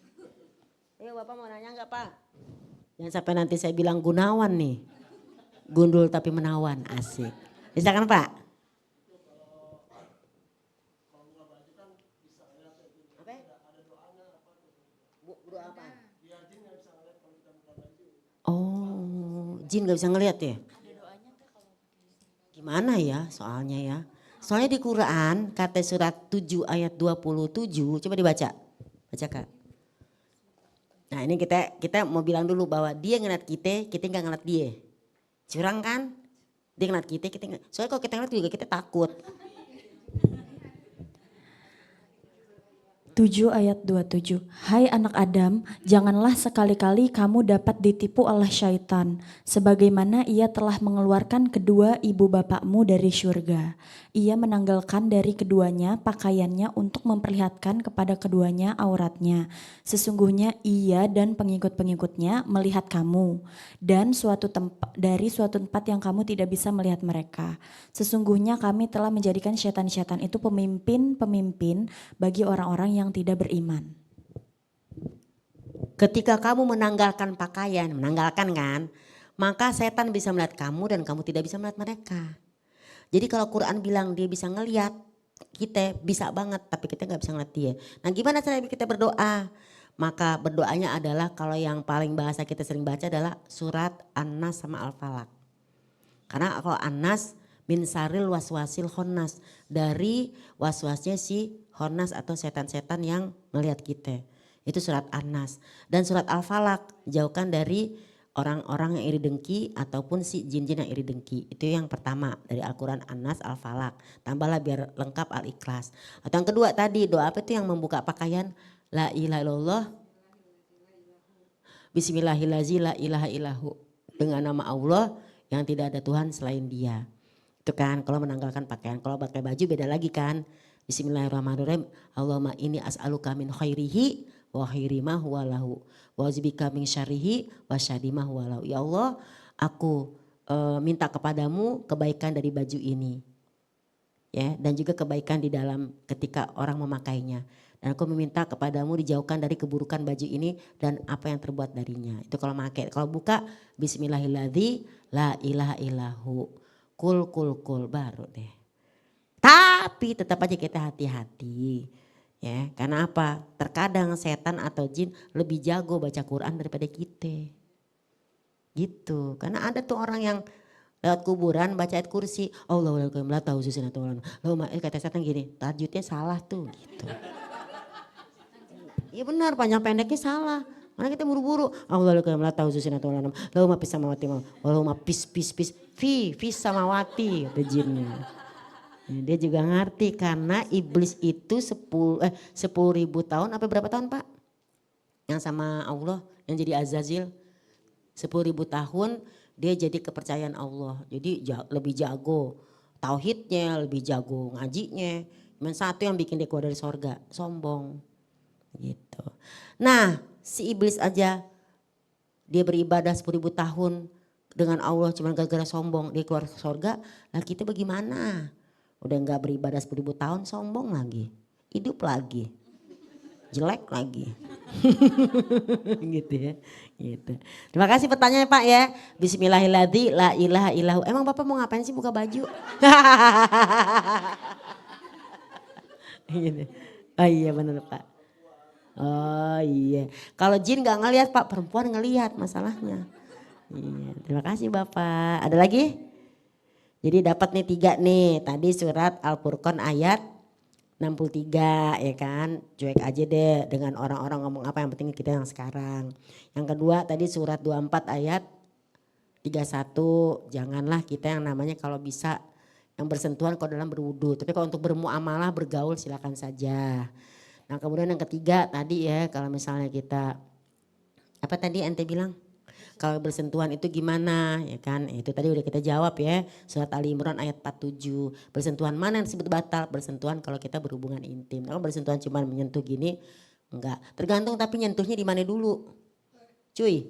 Ayo Bapak mau nanya enggak Pak? Jangan sampai nanti saya bilang Gunawan nih. Gundul tapi menawan, asik. Bisa kan Pak? Oh, jin gak bisa ngeliat ya? Gimana ya soalnya ya? Soalnya di Quran kata surat 7 ayat 27, coba dibaca. Baca Kak. Nah ini kita mau bilang dulu bahwa dia ngeliat kita gak ngeliat dia. Curang kan? Dia ngeliat kita gak. Soalnya kalau kita ngeliat juga kita takut. 7 ayat 27. Hai anak Adam, janganlah sekali-kali kamu dapat ditipu oleh syaitan, sebagaimana ia telah mengeluarkan kedua ibu bapakmu dari syurga. Ia menanggalkan dari keduanya pakaiannya untuk memperlihatkan kepada keduanya auratnya. Sesungguhnya ia dan pengikut-pengikutnya melihat kamu dan dari suatu tempat yang kamu tidak bisa melihat mereka. Sesungguhnya kami telah menjadikan syaitan-syaitan itu pemimpin-pemimpin bagi orang-orang yang tidak beriman. Ketika kamu menanggalkan pakaian, menanggalkan kan, maka setan bisa melihat kamu dan kamu tidak bisa melihat mereka. Jadi kalau Quran bilang dia bisa ngelihat, kita bisa banget tapi kita gak bisa ngeliat dia. Nah gimana cara kita berdoa? Maka berdoanya adalah kalau yang paling bahasa kita sering baca adalah surat An-Nas sama Al-Falaq. Karena kalau An-Nas min saril waswasil khonnas, dari waswasnya si khonnas atau setan-setan yang ngelihat kita. Itu surat An-Nas. Dan surat Al-Falaq, jauhkan dari orang-orang yang iri dengki ataupun si jin-jin yang iri dengki. Itu yang pertama dari Al-Quran An-Nas Al-Falaq. Tambahlah biar lengkap Al-Ikhlas. Atau yang kedua tadi doa apa itu yang membuka pakaian? La ilaha illallah. Bismillahirrahmanirrahim la ilaha illahu. Dengan nama Allah yang tidak ada Tuhan selain dia. Itu kan kalau menanggalkan pakaian. Kalau pakai baju beda lagi kan. Bismillahirrahmanirrahim. Allahumma inni as'aluka min khairihi wa khairi ma huwa lahu wa uzbika min syarrihi wa syarri ma huwa lahu. Ya Allah, aku minta kepadamu kebaikan dari baju ini. Ya, dan juga kebaikan di dalam ketika orang memakainya. Dan aku meminta kepadamu dijauhkan dari keburukan baju ini dan apa yang terbuat darinya. Itu kalau pakai. Kalau buka bismillahilladzi la ilaha illahu. Kul baru deh. Tapi tetap aja kita hati-hati. Ya, karena apa? Terkadang setan atau jin lebih jago baca Quran daripada kita. Gitu. Karena ada tuh orang yang lewat kuburan baca ayat kursi. Allahumma la ta'uzusin atau kata setan gini, tajwidnya salah tuh gitu. Iya benar, panjang pendeknya salah. Karena kita buru-buru. Allahumma la ta'uzusin atau Allahumma pis samawati Allahumma pis fi samawati kata jinnya. Dia juga ngerti karena iblis itu 10.000 tahun apa berapa tahun Pak? Yang sama Allah yang jadi Azazil 10.000 tahun dia jadi kepercayaan Allah. Jadi lebih jago tauhidnya, lebih jago ngajinya. Cuman satu yang bikin dia keluar dari sorga, sombong gitu. Nah si iblis aja dia beribadah 10.000 tahun dengan Allah cuman gara-gara sombong dia keluar sorga. Lah kita bagaimana? Udah gak beribadah 10.000 tahun sombong lagi. Hidup lagi. Jelek lagi. Gitu ya. Gitu. Terima kasih pertanyaannya Pak ya. Bismillahirrahmanirrahim la ilaha illahu. Emang Bapak mau ngapain sih buka baju? Gitu. Oh iya benar Pak. Oh iya. Kalau jin gak ngelihat Pak, perempuan ngelihat masalahnya. Iya. Terima kasih Bapak. Ada lagi? Jadi dapat nih 3 nih, tadi surat Al-Furqan ayat 63 ya kan. Cuek aja deh dengan orang-orang ngomong apa, yang penting kita yang sekarang. Yang kedua tadi surat 24 ayat 31, janganlah kita yang namanya kalau bisa yang bersentuhan kalau dalam berwudu. Tapi kalau untuk bermuamalah bergaul silakan saja. Nah kemudian yang ketiga tadi ya kalau misalnya kita, apa tadi ente bilang? Kalau bersentuhan itu gimana ya kan, itu tadi udah kita jawab ya. Surat Ali Imran ayat 47. Bersentuhan mana yang disebut batal? Bersentuhan kalau kita berhubungan intim. Kalau bersentuhan cuma menyentuh gini enggak. Tergantung tapi nyentuhnya di mana dulu. Cuy.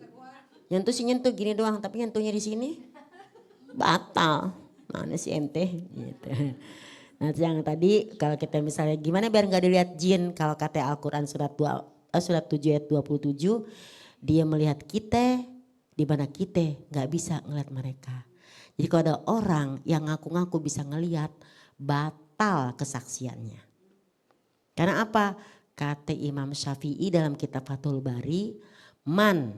Nyentuh sih nyentuh gini doang tapi nyentuhnya di sini batal. Mana sih ente gitu. Nah yang tadi kalau kita misalnya gimana biar enggak dilihat jin, kalau kata Al-Qur'an surat 7 ayat 27 dia melihat kita di mana kita nggak bisa ngeliat mereka. Jadi kalau ada orang yang ngaku-ngaku bisa ngeliat, batal kesaksiannya. Karena apa? Kata Imam Syafi'i dalam kitab Fathul Bari, man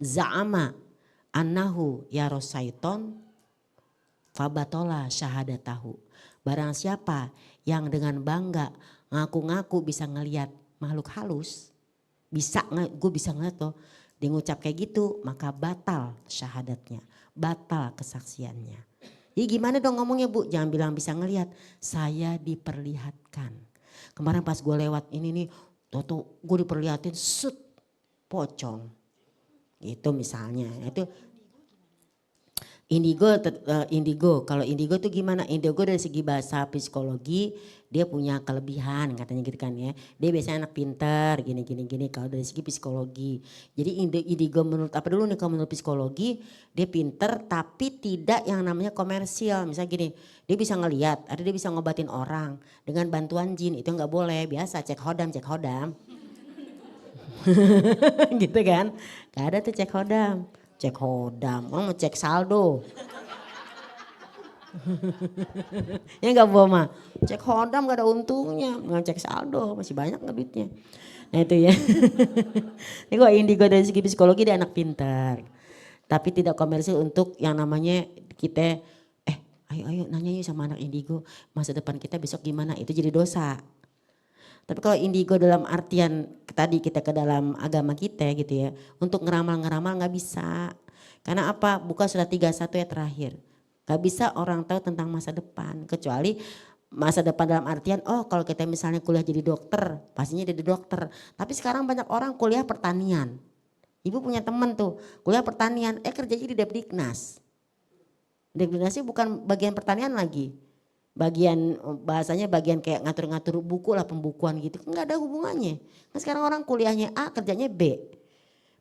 za'ama annahu yaros syaiton fabatola syahadatahu. Barang siapa yang dengan bangga ngaku-ngaku bisa ngeliat makhluk halus, gue bisa ngeliat loh. Dia ngucap kayak gitu maka batal syahadatnya, batal kesaksiannya. Jadi gimana dong ngomongnya Bu? Jangan bilang bisa ngelihat, saya diperlihatkan. Kemarin pas gue lewat ini nih, toto gue diperlihatin set pocong. Itu misalnya, itu indigo. Kalau indigo tuh gimana? Indigo dari segi bahasa psikologi dia punya kelebihan katanya gitu kan ya. Dia biasanya anak pintar gini kalau dari segi psikologi. Jadi indigo menurut apa dulu nih, kalau menurut psikologi dia pintar tapi tidak yang namanya komersial. Misalnya gini, dia bisa ngelihat, ada dia bisa ngobatin orang dengan bantuan jin, itu nggak boleh. Biasa cek hodam. Gitu kan. Gak ada tuh cek hodam. Cek hodam, orang mau cek saldo. Ya gak bohong mah, cek hodam gak ada untungnya, nggak cek saldo masih banyak gak duitnya. Nah itu ya. Ini kok indigo dari segi psikologi dia anak pintar. Tapi tidak komersil untuk yang namanya kita, ayo nanya yuk sama anak indigo, masa depan kita besok gimana, itu jadi dosa. Tapi kalau indigo dalam artian tadi kita ke dalam agama kita gitu ya. Untuk ngeramal gak bisa. Karena apa? Buka surat 31 ya terakhir. Gak bisa orang tahu tentang masa depan. Kecuali masa depan dalam artian kalau kita misalnya kuliah jadi dokter. Pastinya jadi dokter. Tapi sekarang banyak orang kuliah pertanian. Ibu punya teman tuh kuliah pertanian. Kerjanya di Depdiknas. Depdiknasnya bukan bagian pertanian lagi. bagian bahasanya bagian kayak ngatur-ngatur buku lah, pembukuan gitu. Enggak ada hubungannya. Nah sekarang orang kuliahnya A, kerjanya B.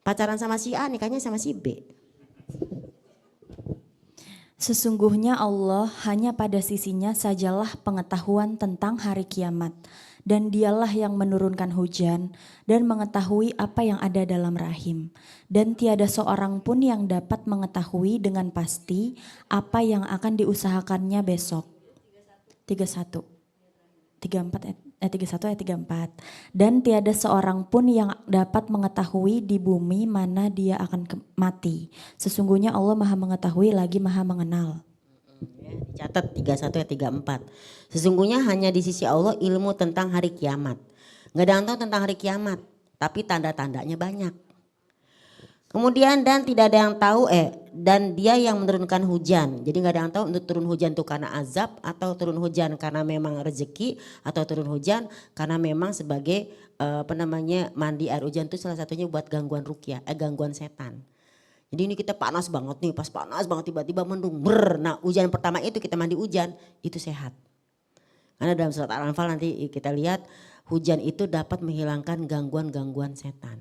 Pacaran sama si A, nikahnya sama si B. Sesungguhnya Allah hanya pada sisinya sajalah pengetahuan tentang hari kiamat. Dan dialah yang menurunkan hujan dan mengetahui apa yang ada dalam rahim. Dan tiada seorang pun yang dapat mengetahui dengan pasti apa yang akan diusahakannya besok. 31. 31 ayat 34. Dan tiada seorang pun yang dapat mengetahui di bumi mana dia akan mati. Sesungguhnya Allah Maha mengetahui lagi Maha mengenal. Ya, dicatat 31 ayat 34. Sesungguhnya hanya di sisi Allah ilmu tentang hari kiamat. Nggak ada yang tahu tentang hari kiamat, tapi tanda-tandanya banyak. Kemudian dan tidak ada yang tahu dan dia yang menurunkan hujan. Jadi nggak ada yang tahu untuk turun hujan itu karena azab atau turun hujan karena memang rezeki atau turun hujan karena memang sebagai mandi air hujan itu salah satunya buat gangguan ruqyah, gangguan setan. Jadi ini kita panas banget nih, pas panas banget tiba-tiba mendung. Nah hujan pertama itu kita mandi hujan itu sehat. Karena dalam surat Al-Anfal nanti kita lihat hujan itu dapat menghilangkan gangguan-gangguan setan.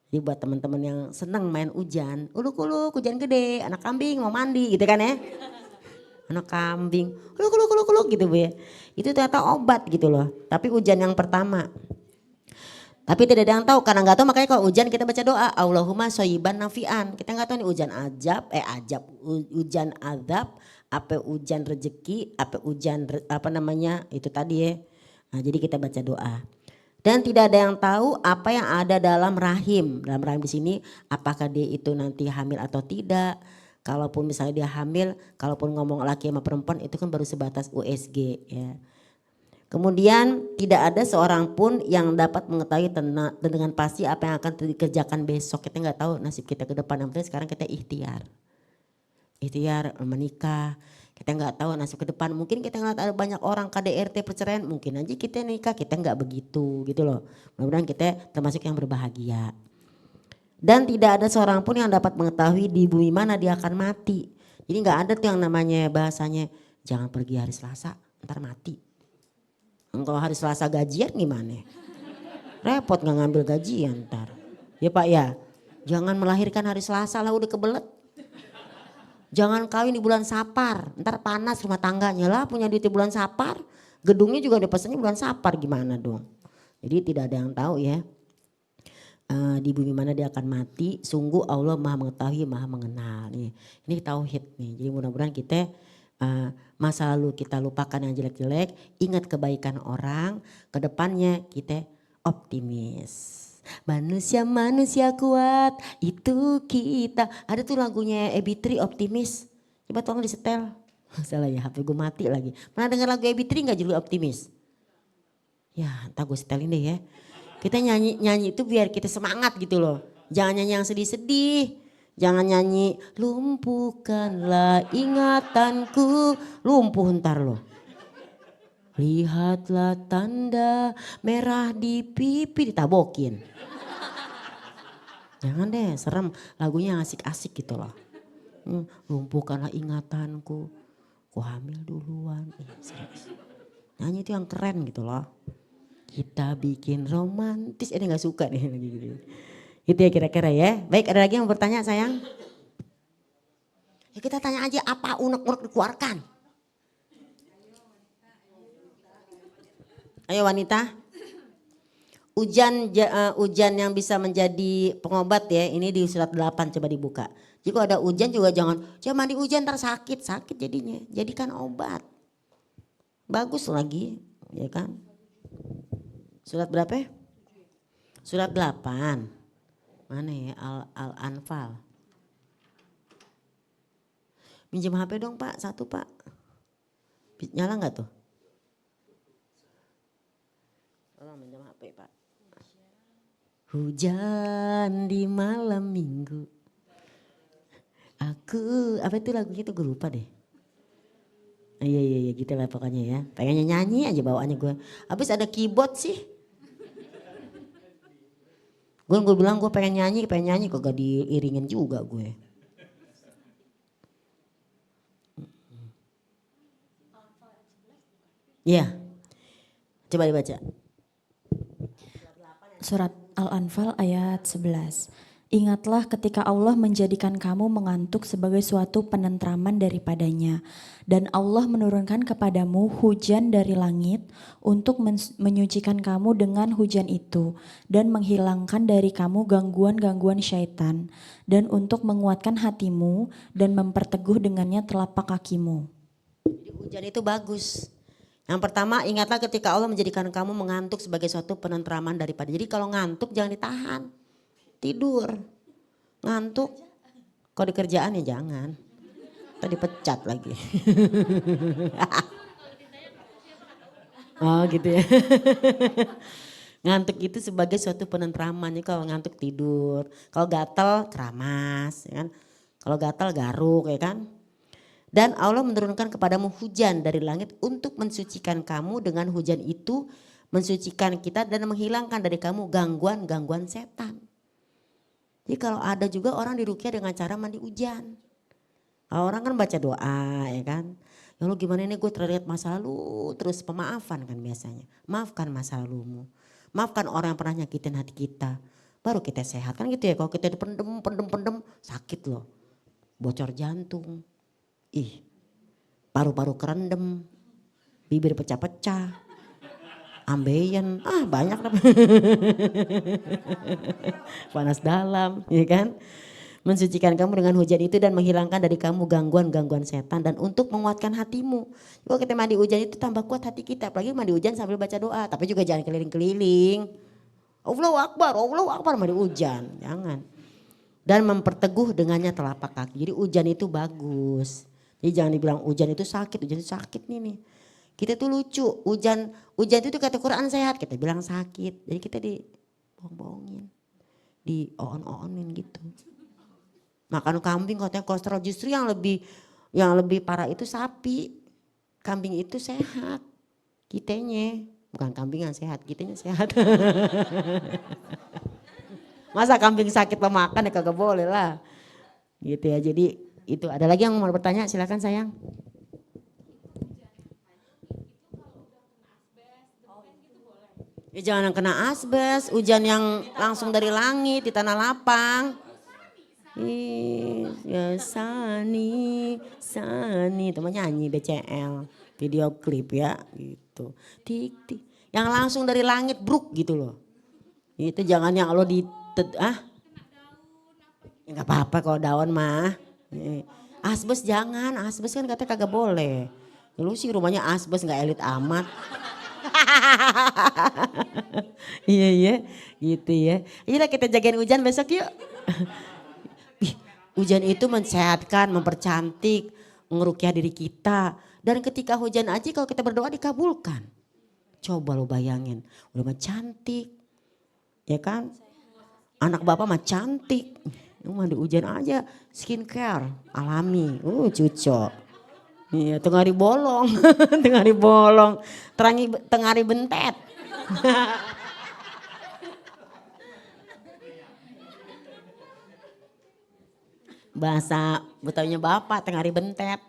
Jadi buat teman-teman yang senang main hujan, uluk-uluk hujan gede, anak kambing mau mandi gitu kan ya. Anak kambing, uluk-uluk gitu Bu ya. Itu ternyata obat gitu loh, tapi hujan yang pertama. Tapi tidak ada yang tahu, karena nggak tahu makanya kalau hujan kita baca doa, Allahumma shoyiban nafian. Kita nggak tahu nih hujan hujan azab, apa hujan rezeki, apa hujan itu tadi ya. Nah jadi kita baca doa. Dan tidak ada yang tahu apa yang ada dalam rahim. Dalam rahim di sini apakah dia itu nanti hamil atau tidak. Kalaupun misalnya dia hamil, kalaupun ngomong laki sama perempuan itu kan baru sebatas USG ya. Kemudian tidak ada seorang pun yang dapat mengetahui dengan pasti apa yang akan dikerjakan besok. Kita nggak tahu nasib kita ke depan. Yang penting sekarang kita ikhtiar. Ikhtiar menikah. Kita nggak tahu nasib ke depan. Mungkin kita ngeliat ada banyak orang KDRT perceraian. Mungkin aja kita nikah, kita nggak begitu gitu loh. Mudah-mudahan kita termasuk yang berbahagia. Dan tidak ada seorang pun yang dapat mengetahui di bumi mana dia akan mati. Jadi nggak ada tuh yang namanya bahasanya jangan pergi hari Selasa, ntar mati. Kalau hari Selasa gajian gimana? Repot nggak ngambil gajian ntar. Ya Pak ya, jangan melahirkan hari Selasa lah udah kebelet. Jangan kawin di bulan Sapar, ntar panas rumah tangganya lah punya duit di bulan Sapar. Gedungnya juga dipesannya bulan Sapar gimana dong. Jadi tidak ada yang tahu ya di bumi mana dia akan mati. Sungguh Allah Maha mengetahui, Maha mengenal. Ini tauhid nih, jadi mudah-mudahan kita masa lalu kita lupakan yang jelek-jelek. Ingat kebaikan orang, kedepannya kita optimis. Manusia kuat itu kita. Ada tuh lagunya Ebitri Optimis. Coba tolong disetel. Salah ya HP gue mati lagi. Pernah dengar lagu Ebitri gak judul Optimis? Ya entah gue setelin deh ya. Kita nyanyi itu biar kita semangat gitu loh. Jangan nyanyi yang sedih-sedih. Jangan nyanyi lumpuhkanlah ingatanku. Lumpuh ntar loh. Lihatlah tanda merah di pipi ditabokin. Jangan deh serem, lagunya asik-asik gitu loh. Lumpuhkanlah ingatanku, ku hamil duluan. Nyanyi itu yang keren gitu loh. Kita bikin romantis, ini gak suka nih lagi gitu. Itu ya kira-kira ya. Baik ada lagi yang mau bertanya sayang? Ya kita tanya aja apa unek-unek dikeluarkan. Ayo wanita. Hujan yang bisa menjadi pengobat ya. Ini di surat 8 coba dibuka. Jadi kalau ada hujan juga jangan mandi hujan ntar sakit jadinya. Jadikan obat. Bagus lagi ya kan. Surat berapa ya? Surat 8. Mana ya Al-Anfal. Minjem HP dong Pak, satu Pak. Nyala gak tuh? Tolong minjem HP Pak. Hujan di malam minggu. Aku, apa itu lagunya itu gue lupa deh. Iya gitu lah pokoknya ya. Pengennya nyanyi aja bawaannya gue. Habis ada keyboard sih. Gue bilang gue pengen nyanyi kok gak diiringin juga gue. Iya, coba dibaca. Surat Al-Anfal ayat 11. Ingatlah ketika Allah menjadikan kamu mengantuk sebagai suatu penentraman daripadanya. Dan Allah menurunkan kepadamu hujan dari langit untuk menyucikan kamu dengan hujan itu. Dan menghilangkan dari kamu gangguan-gangguan syaitan. Dan untuk menguatkan hatimu dan memperteguh dengannya telapak kakimu. Jadi hujan itu bagus. Yang pertama, ingatlah ketika Allah menjadikan kamu mengantuk sebagai suatu penentraman daripada. Jadi kalau ngantuk jangan ditahan. Tidur. Ngantuk. Kalau di kerjaan ya jangan. Tadi pecat lagi. Oh gitu ya. Ngantuk itu sebagai suatu penentraman. Jadi kalau ngantuk tidur. Kalau gatal keramas. Ya kan? Kalau gatal garuk ya kan. Dan Allah menurunkan kepadamu hujan dari langit untuk mensucikan kamu. Dengan hujan itu mensucikan kita dan menghilangkan dari kamu gangguan-gangguan setan. Jadi kalau ada juga orang diruqyah dengan cara mandi hujan. Kalau orang kan baca doa ya kan. Ya Allah gimana ini gue terlihat masa lalu, terus pemaafan kan biasanya. Maafkan masa lalumu. Maafkan orang yang pernah nyakitin hati kita. Baru kita sehat kan gitu ya. Kalau kita pendem sakit loh. Bocor jantung. Ih, paru-paru kerendam, bibir pecah-pecah, ambeien, banyak lah. Panas dalam, ya kan? Mensucikan kamu dengan hujan itu dan menghilangkan dari kamu gangguan-gangguan setan dan untuk menguatkan hatimu. Kalau kita mandi hujan itu tambah kuat hati kita, apalagi mandi hujan sambil baca doa, tapi juga jangan keliling-keliling. Allahu Akbar mandi hujan, jangan. Dan memperteguh dengannya telapak kaki. Jadi hujan itu bagus. Jadi jangan dibilang hujan itu sakit nih. Kita tuh lucu, hujan itu kata Quran sehat, kita bilang sakit. Jadi kita dibohong-bohongin, di-on-onin gitu. Makan kambing katanya kolesterol, justru yang lebih parah itu sapi. Kambing itu sehat, kitanya. Bukan kambing yang sehat, kitanya sehat. Masa kambing sakit pemakan ya kagak boleh lah. Gitu ya, jadi itu ada lagi yang mau bertanya silakan sayang. Ya jangan yang kena asbes, hujan yang langsung dari langit di tanah lapang. Ya Sani, itu mah nyanyi BCL, video klip ya gitu. Tik. Yang langsung dari langit bruk gitu loh. Itu jangan yang lo ya nggak apa-apa kalau daun mah. Asbes jangan, asbes kan katanya kagak boleh. Lu sih rumahnya asbes nggak elit amat. Iya gitu ya. Ayolah kita jagain hujan besok yuk. Hujan itu mensehatkan, mempercantik, ngerukyah diri kita. Dan ketika hujan aja kalau kita berdoa dikabulkan. Coba lo bayangin, udah mah cantik. Ya kan? Anak bapak mah cantik. Mandi hujan aja, skincare alami, cucok. Iya, tengari bolong, tengari bentet. Bahasa Betawinya bapak, tengari bentet,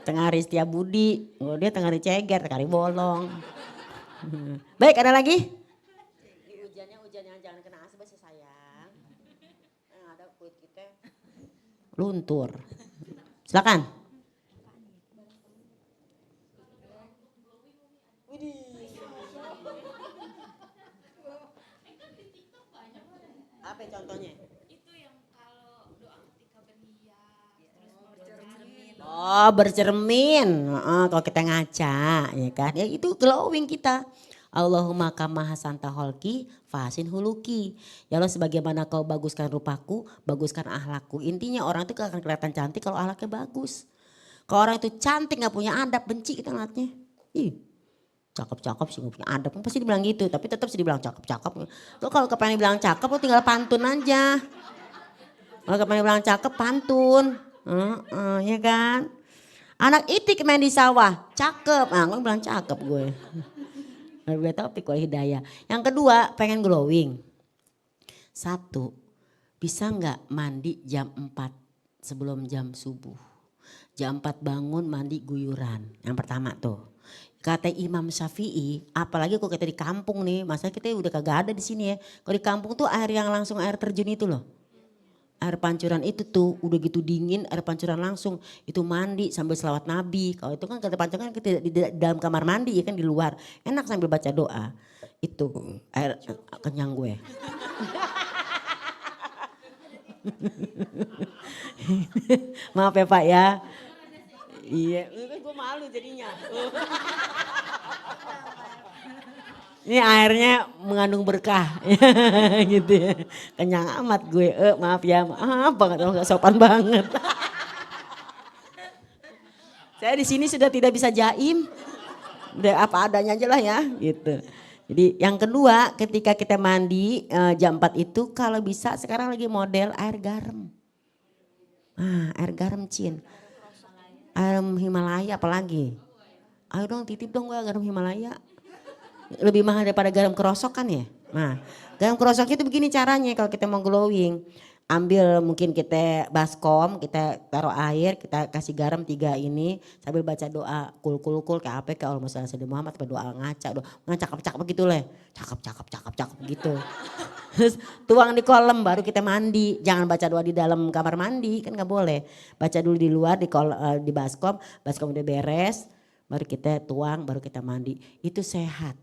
tengari Setiabudi, dia tengari ceger, tengari bolong. Baik, ada lagi? Hujan yang jangan kena asbes ya sayang. Ada kulit kita luntur. Silakan. Apa contohnya? Itu yang kalau doa ketika berniat terus Bercermin. Kalau kita ngaca ya kan. Ya itu glowing kita. Allahumma kama hasanta holki fasin huluki. Ya Allah sebagaimana kau baguskan rupaku, baguskan ahlakku. Intinya orang itu akan kelihatan cantik kalau ahlaknya bagus. Kalau orang itu cantik gak punya adab, benci kita ngeliatnya. Ih, cakep sih gak punya adab. Pasti dibilang gitu, tapi tetap sih dibilang cakep. Lo kalau kepengen dibilang cakep lo tinggal pantun aja. Kalau kepengen dibilang cakep pantun. Ya kan. Anak itik main di sawah, cakep. Gue bilang cakep gue. Gue topik kok hidayah. Yang kedua pengen glowing. 1, bisa gak mandi jam 4 sebelum jam subuh. Jam 4 bangun mandi guyuran. Yang pertama tuh. Kata Imam Syafi'i, apalagi kalau kita di kampung nih, masa kita udah kagak ada di sini ya. Kalau di kampung tuh air yang langsung air terjun itu loh. Air pancuran itu tuh udah gitu dingin, air pancuran langsung. Itu mandi sambil selawat Nabi. Kalau itu kan kata pancuran kita di dalam kamar mandi ya kan di luar. Enak sambil baca doa. Itu air kenyang gue. Maaf ya Pak ya. Iya, gue malu jadinya. Ini airnya mengandung berkah, gitu ya. Kenyang amat gue, maaf ya, maaf banget, gak sopan banget. Saya di sini sudah tidak bisa jaim, udah apa adanya aja lah ya, gitu. Jadi yang kedua, ketika kita mandi jam 4 itu, kalau bisa sekarang lagi model air garam. Air garam Cin. Air Himalaya apalagi. Ayo dong titip dong gue garam Himalaya. Lebih mahal daripada garam kerosok kan ya. Nah garam kerosok itu begini caranya kalau kita mau glowing. Ambil mungkin kita baskom, kita taruh air, kita kasih garam 3 ini. Sambil baca doa kul kayak apa kayak Allah Sayyidina Muhammad. Doa ngaca cakep begitu lah. Cakep gitu. Terus tuang di kolam baru kita mandi. Jangan baca doa di dalam kamar mandi kan gak boleh. Baca dulu di luar di baskom udah beres. Baru kita tuang baru kita mandi. Itu sehat.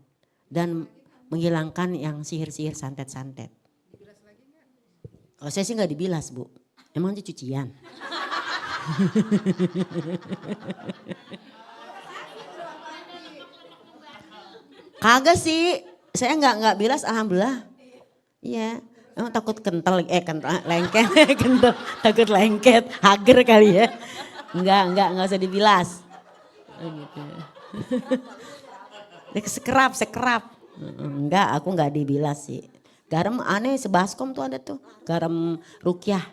Dan menghilangkan yang sihir-sihir santet-santet. Kalau saya sih gak dibilas Bu, emang itu cucian. Kagak sih, saya nggak bilas alhamdulillah. Iya, emang takut lengket, kental, takut lengket, hager kali ya. Enggak usah dibilas. Gitu. Sekerap. Enggak, aku enggak dibilas sih. Garam aneh sebaskom tuh ada tuh. Garam rukyah.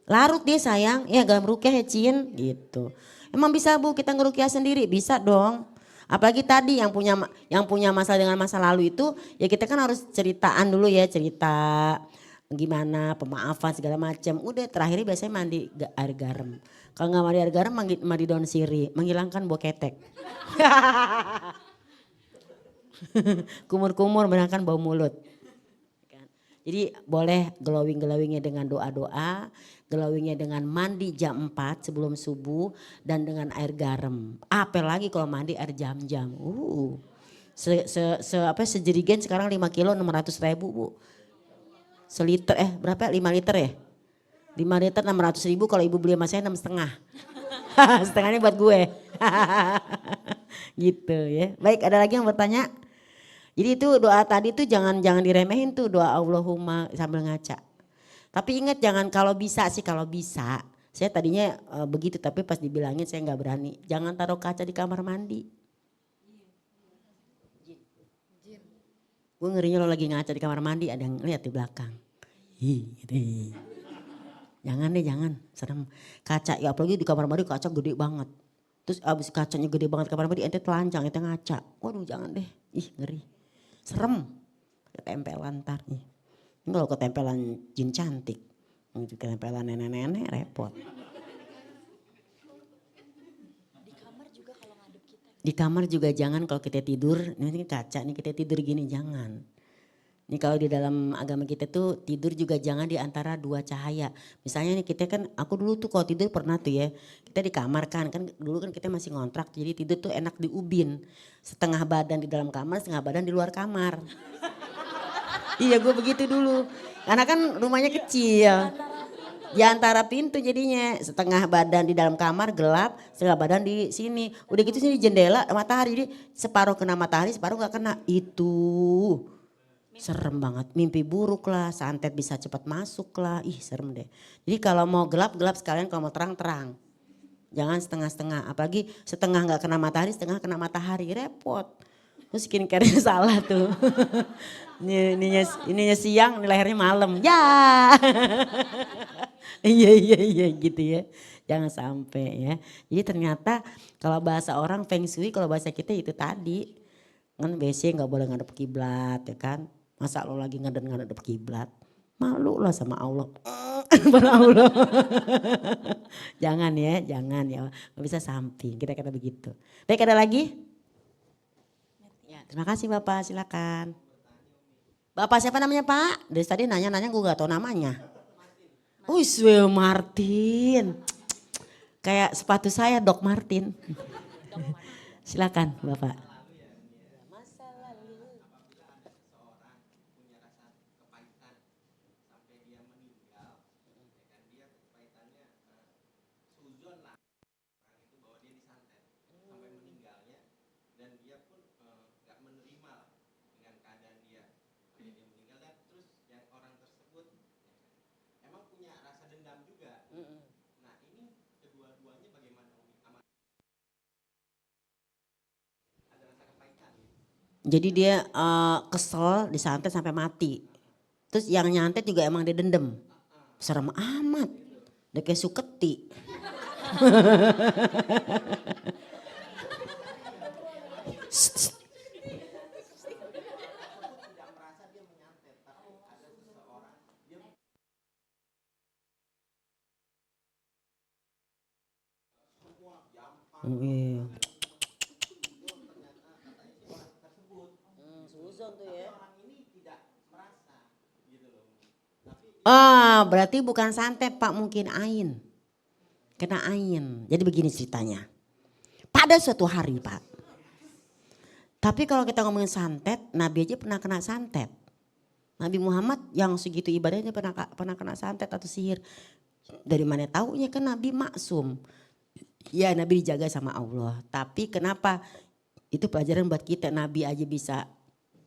Larut dia sayang. Ya garam rukyah ya Cin gitu. Emang bisa Bu kita ngerukyah sendiri? Bisa dong. Apalagi tadi yang punya masalah dengan masa lalu itu ya kita kan harus ceritaan dulu ya. Cerita gimana pemaafan segala macam. Udah terakhirnya biasanya mandi air garam. Kalau nggak mandi air garam mandi daun sirih. Menghilangkan bau ketek. Kumur-kumur menangkan bau mulut. Jadi boleh glowingnya dengan doa-doa, glowingnya dengan mandi jam 4 sebelum subuh dan dengan air garam. Apalagi kalau mandi air jam-jam. Sejerigen sekarang 5 kilo 600.000 Bu. Seliter berapa 5 liter ya? 5 liter 600.000 kalau ibu beli sama saya 6,5. Setengahnya buat gue. Gitu ya. Baik ada lagi yang bertanya? Jadi itu doa tadi tuh jangan diremehin tuh doa Allahumma sambil ngaca. Tapi ingat jangan kalau bisa. Saya tadinya begitu tapi pas dibilangin saya nggak berani. Jangan taruh kaca di kamar mandi. Gue ngerinya lo lagi ngaca di kamar mandi ada yang lihat di belakang. Jangan, serem. Kaca ya apalagi di kamar mandi kaca gede banget. Terus abis kacanya gede banget kamar mandi ente telanjang, ente ngaca. Waduh jangan deh, ngeri. Serem, ketempelan ntar nih. Ini kalau ketempelan jin cantik, ketempelan nenek-nenek repot. Di kamar juga jangan kalau kita tidur, ini kaca nih kita tidur gini jangan. Ini kalau di dalam agama kita tuh tidur juga jangan di antara 2 cahaya. Misalnya nih kita kan, aku dulu tuh kalau tidur pernah tuh ya, kita di kamar kan dulu kan kita masih ngontrak jadi tidur tuh enak di ubin. Setengah badan di dalam kamar, setengah badan di luar kamar. Iya gue begitu dulu, karena kan rumahnya kecil. Di antara pintu jadinya, setengah badan di dalam kamar gelap, setengah badan di sini. Udah gitu sini jendela matahari, jadi separuh kena matahari, separuh gak kena. Itu serem banget, mimpi buruk lah, santet bisa cepat masuk lah, serem deh. Jadi kalau mau gelap sekalian, kalau mau terang. Jangan setengah-setengah, apalagi setengah gak kena matahari, setengah kena matahari, repot. Terus skincare-nya salah tuh. ininya siang, ini lehernya malam, ya. Iya gitu ya, jangan sampai ya. Jadi ternyata kalau bahasa orang feng shui, kalau bahasa kita itu tadi. Kan biasanya gak boleh ngadep kiblat ya kan. Masa lo lagi ngadep kiblat, malu lah sama Allah. Pada Allah. Jangan ya, jangan ya. Nggak bisa samping, kita kata begitu. Baik, ada lagi? Ya, terima kasih Bapak, silakan. Bapak siapa namanya Pak? Dari tadi nanya-nanya gue gak tahu namanya. Will Martin. Kayak sepatu saya Doc Martin. Silakan Bapak. Jadi dia kesel disantet sampai mati. Terus yang nyantet juga emang dia dendam. Serem amat. Dia kayak Suketi. Iya. Berarti bukan santet Pak, mungkin ain. Kena ain. Jadi begini ceritanya. Pada suatu hari Pak. Tapi kalau kita ngomongin santet, Nabi aja pernah kena santet. Nabi Muhammad yang segitu ibadahnya pernah kena santet atau sihir. Dari mana taunya, kan Nabi maksum. Ya Nabi dijaga sama Allah. Tapi kenapa? Itu pelajaran buat kita, Nabi aja bisa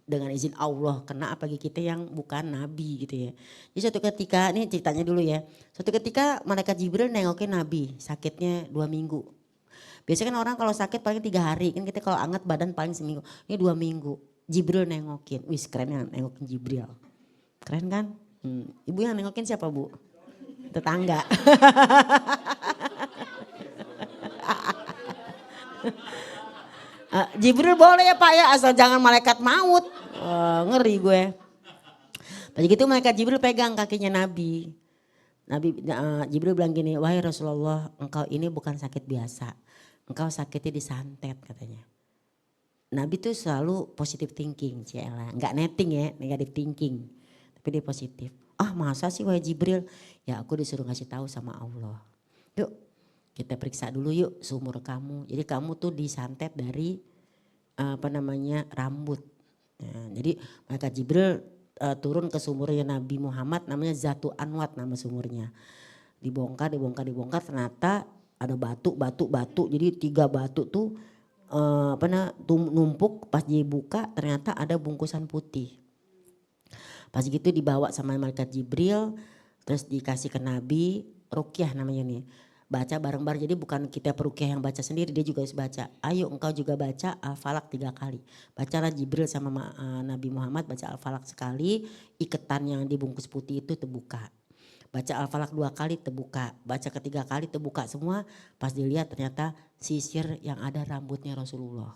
dengan izin Allah, kena apalagi kita yang bukan Nabi gitu ya. Jadi suatu ketika, ini ceritanya dulu ya. Suatu ketika malaikat Jibril nengokin Nabi, sakitnya 2 minggu. Biasanya kan orang kalau sakit paling 3 hari, kan kita kalau anget badan paling seminggu. Ini 2 minggu, Jibril nengokin. Wih keren ya nengokin Jibril. Keren kan? Ibu yang nengokin siapa Bu? Tetangga. Jibril boleh ya Pak ya, asal jangan malaikat maut. Ngeri gue. Pas gitu malaikat Jibril pegang kakinya Nabi. Jibril bilang gini, wahai Rasulullah, engkau ini bukan sakit biasa. Engkau sakitnya disantet katanya. Nabi tuh selalu positive thinking, Ciela. Enggak netting ya, negative thinking. Tapi dia positif. Masa sih wahai Jibril? Ya aku disuruh ngasih tahu sama Allah. Yuk kita periksa dulu yuk sumur kamu. Jadi kamu tuh disantet dari rambut. Jadi malaikat Jibril turun ke sumurnya Nabi Muhammad, namanya Zatu Anwat nama sumurnya. Dibongkar ternyata ada batu. Jadi 3 batu tuh numpuk, pas dibuka ternyata ada bungkusan putih. Pas gitu dibawa sama malaikat Jibril, terus dikasih ke Nabi, ruqyah namanya nih. Baca bareng-bareng, jadi bukan kita peruqyah yang baca sendiri, dia juga harus baca. Ayo engkau juga baca Al-Falaq 3 kali. Bacalah Jibril sama Nabi Muhammad baca Al-Falaq sekali, iketan yang dibungkus putih itu terbuka. Baca Al-Falaq 2 kali terbuka, baca ketiga kali terbuka semua. Pas dilihat ternyata sisir yang ada rambutnya Rasulullah.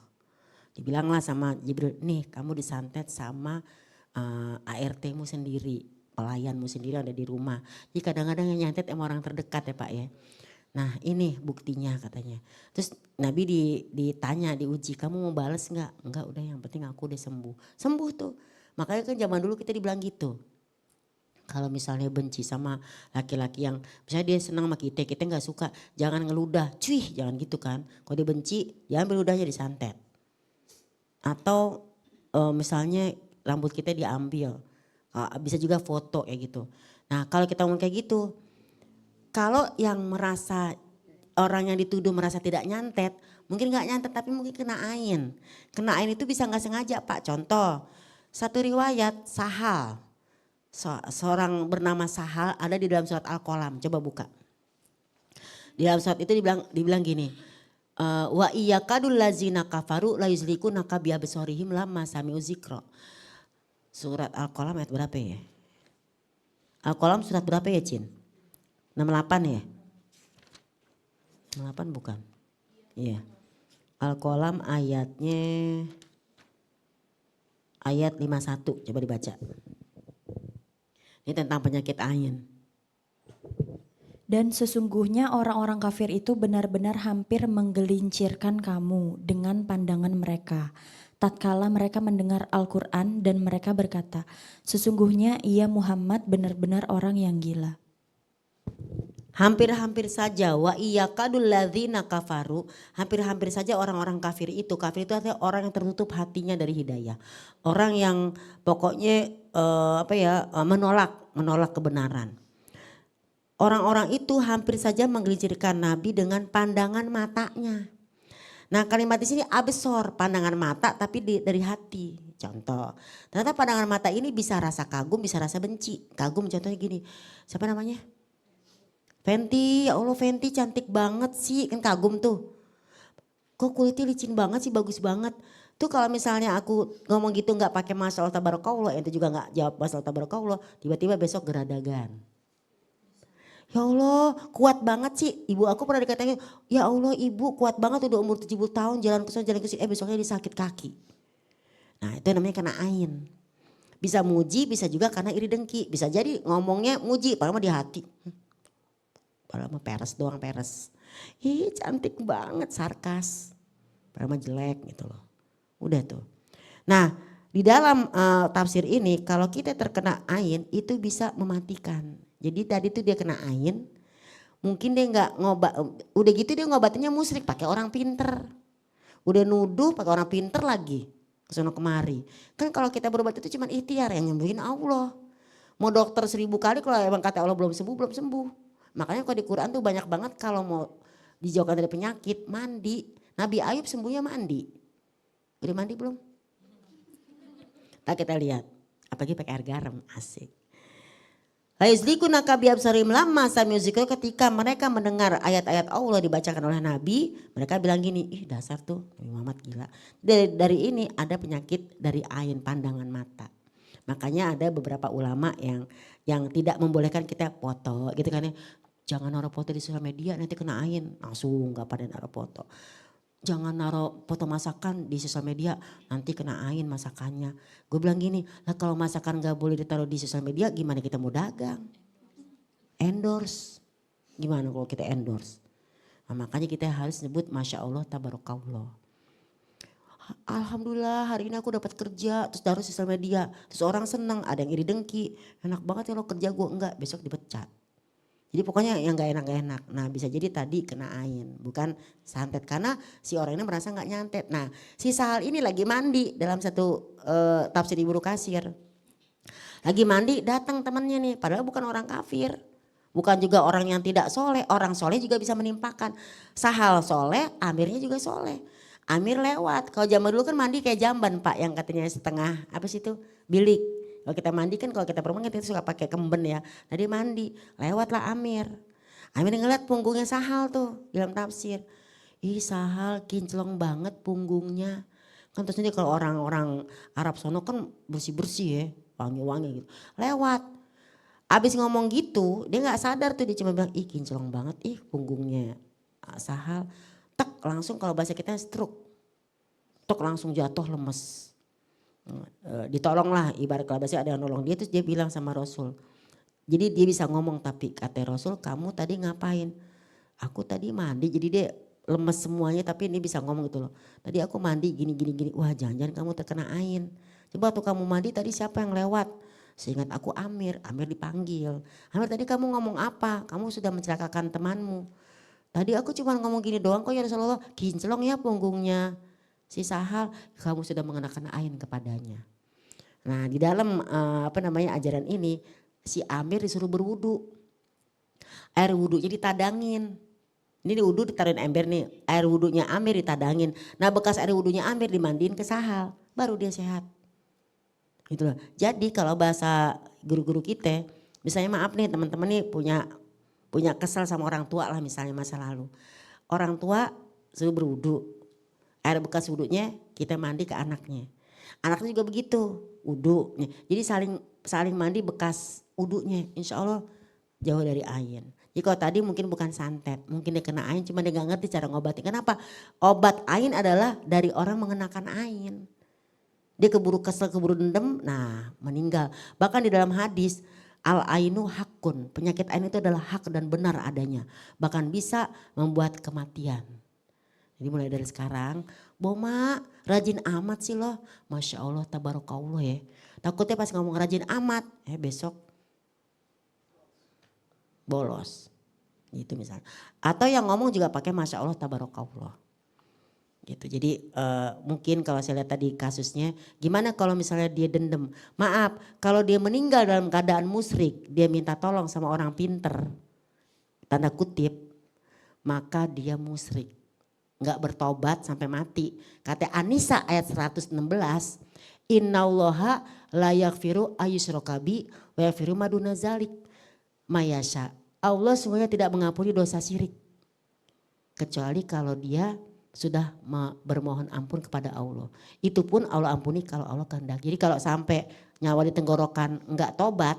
Dibilanglah sama Jibril, nih kamu disantet sama ART-mu sendiri, pelayanmu sendiri ada di rumah. Jadi kadang-kadang yang nyantet emang orang terdekat ya Pak ya. Nah ini buktinya katanya. Terus Nabi ditanya, diuji, kamu mau balas enggak? Enggak, udah yang penting aku udah sembuh. Sembuh tuh. Makanya kan zaman dulu kita dibilang gitu. Kalau misalnya benci sama laki-laki yang misalnya dia senang sama kita enggak suka, jangan ngeludah, cuy jangan gitu kan. Kalau dia benci, ya ambil ludahnya disantet. Atau misalnya rambut kita diambil, bisa juga foto kayak gitu. Nah kalau kita ngomong kayak gitu, kalau yang merasa orang yang dituduh merasa tidak nyantet, mungkin nggak nyantet tapi mungkin kena ain. Kena ain itu bisa nggak sengaja Pak. Contoh, satu riwayat Sahal, seorang bernama Sahal ada di dalam surat Al-Qalam. Coba buka. Di dalam surat itu dibilang gini, wa iyakadul lazina kafaru la yuzlikunaka bi absarihim lamma sami'u dzikra. Surat Al-Qalam ayat berapa ya? Al-Qalam surat berapa ya Cin? 68 ya? 68 bukan? Iya. Al-Qalam ayatnya ayat 51, coba dibaca. Ini tentang penyakit ain. Dan sesungguhnya orang-orang kafir itu benar-benar hampir menggelincirkan kamu dengan pandangan mereka. Tatkala mereka mendengar Al-Quran dan mereka berkata, sesungguhnya ia Muhammad benar-benar orang yang gila. Hampir-hampir saja wa iyakadul ladzina kafaru, hampir-hampir saja orang-orang kafir itu artinya orang yang tertutup hatinya dari hidayah. Orang yang pokoknya menolak kebenaran. Orang-orang itu hampir saja menggelincirkan Nabi dengan pandangan matanya. Nah, kalimat di sini absor, pandangan mata tapi dari hati. Contoh, ternyata pandangan mata ini bisa rasa kagum, bisa rasa benci. Kagum contohnya gini, siapa namanya? Fenty, ya Allah Fenty cantik banget sih, kan kagum tuh. Kok kulitnya licin banget sih, bagus banget. Tuh kalau misalnya aku ngomong gitu nggak pakai masalah tabarakallah, ente juga nggak jawab masalah tabarakallah, tiba-tiba besok geradagan. Ya Allah kuat banget sih, ibu aku pernah dikatain, ya Allah ibu kuat banget udah umur 70 tahun jalan ke sana jalan ke sini, besoknya dia sakit kaki. Nah itu namanya kena ain. Bisa muji, bisa juga karena iri dengki. Bisa jadi ngomongnya muji, padahal di hati. Padahal mah peres doang peres. Ih cantik banget sarkas. Padahal mah jelek gitu loh. Udah tuh. Nah di dalam tafsir ini kalau kita terkena ain itu bisa mematikan. Jadi tadi tuh dia kena ain, mungkin dia nggak ngobat, udah gitu dia ngobatinnya musyrik pakai orang pinter. Udah nuduh pakai orang pinter lagi, kesana kemari. Kan kalau kita berobat itu cuma ikhtiar, yang nyembuhin Allah. Mau dokter 1000 kali kalau emang kata Allah belum sembuh, belum sembuh. Makanya kalau di Quran tuh banyak banget kalau mau dijauhkan dari penyakit, mandi. Nabi Ayub sembuhnya mandi. Udah mandi belum? Nah kita lihat, apalagi pakai air garam, asik. Laizlikuna kabiabsarim lama samiuzikro, ketika mereka mendengar ayat-ayat Allah dibacakan oleh Nabi, mereka bilang gini, ih dasar tuh Nabi Muhammad gila. Dari ini ada penyakit dari ain, pandangan mata. Makanya ada beberapa ulama yang tidak membolehkan kita foto gitu kan ya. Jangan naruh foto di sosial media nanti kena ain, langsung gak pada naruh foto. Jangan naruh foto masakan di sosial media, nanti kena ain masakannya. Gue bilang gini, lah kalau masakan gak boleh ditaruh di sosial media gimana kita mau dagang? Endorse. Gimana kalau kita endorse? Nah, makanya kita harus sebut Masya Allah Tabarakallah. Alhamdulillah hari ini aku dapat kerja, terus taruh sosial media. Terus orang senang, ada yang iri dengki. Enak banget ya lo kerja, gue enggak, besok dipecat. Jadi pokoknya yang gak enak-enak. Nah bisa jadi tadi kena ain, bukan santet. Karena si orang ini merasa gak nyantet. Nah si Sahal ini lagi mandi dalam satu tafsir Ibnu Katsir. Lagi mandi datang temannya nih, padahal bukan orang kafir. Bukan juga orang yang tidak soleh, orang soleh juga bisa menimpakan. Sahal soleh, Amirnya juga soleh. Amir lewat, kalau zaman dulu kan mandi kayak jamban pak yang katanya setengah, apa sih itu, bilik. Kalau kita mandi kan kalau kita perempuan kita suka pakai kemben ya. Nah dia mandi, lewatlah Amir. Amir ngeliat punggungnya Sahal tuh dalam tafsir. Ih Sahal kinclong banget punggungnya. Kan terus ini kalau orang-orang Arab sono kan bersih-bersih ya, wangi-wangi gitu. Lewat. Abis ngomong gitu dia gak sadar tuh, dia cuma bilang ih kinclong banget ih punggungnya Sahal. Tek langsung kalau bahasa kita stroke. Tek langsung jatuh lemes. Ditolonglah ibarat kalau bahasa ada yang nolong dia, terus dia bilang sama Rasul. Jadi dia bisa ngomong tapi kata Rasul kamu tadi ngapain? Aku tadi mandi, jadi dia lemes semuanya tapi ini bisa ngomong gitu loh. Tadi aku mandi gini. Wah jangan-jangan kamu terkena ain. Coba tuh kamu mandi tadi siapa yang lewat? Seingat aku Amir dipanggil. Amir tadi kamu ngomong apa? Kamu sudah mencelakakan temanmu. Tadi aku cuma ngomong gini doang kok ya Rasulullah, kinclong ya punggungnya. Si Sahal, kamu sudah mengenakan ain kepadanya. Nah di dalam ajaran ini si Amir disuruh berwudu. Air wudunya ditadangin. Ini di wudu ditaruhin ember nih, air wudunya Amir ditadangin. Nah bekas air wudunya Amir dimandiin ke Sahal, baru dia sehat. Gitu loh. Jadi kalau bahasa guru-guru kita, misalnya maaf nih teman-teman nih punya kesel sama orang tua lah misalnya masa lalu. Orang tua suruh berwudu, air bekas wudunya kita mandi ke anaknya. Anaknya juga begitu, wudu. Jadi saling mandi bekas wudunya, insya Allah jauh dari ain. Jadi kalau tadi mungkin bukan santet, mungkin dia kena ain cuma dia gak ngerti cara ngobatin. Kenapa? Obat ain adalah dari orang mengenakan ain. Dia keburu kesel, keburu dendam, nah meninggal. Bahkan di dalam hadis Al-ainu hakun, penyakit ain itu adalah hak dan benar adanya. Bahkan bisa membuat kematian. Jadi mulai dari sekarang, Boma rajin amat sih loh. Masya Allah, tabarakallah ya. Takutnya pas ngomong rajin amat, besok bolos. Gitu misalnya. Atau yang ngomong juga pakai Masya Allah, tabarakallah. Gitu. Jadi mungkin kalau saya lihat tadi kasusnya, gimana kalau misalnya dia dendam. Maaf, kalau dia meninggal dalam keadaan musyrik, dia minta tolong sama orang pinter, tanda kutip, maka dia musyrik. Enggak bertobat sampai mati. Kata An-Nisa ayat 116, Innallaha la yaghfiru ayyusyraka bi wa yaghfiru ma duna zalik mayasya. Allah semuanya tidak mengampuni dosa syirik. Kecuali kalau dia sudah bermohon ampun kepada Allah. Itu pun Allah ampuni kalau Allah kehendak. Jadi kalau sampai nyawa di tenggorokan enggak tobat,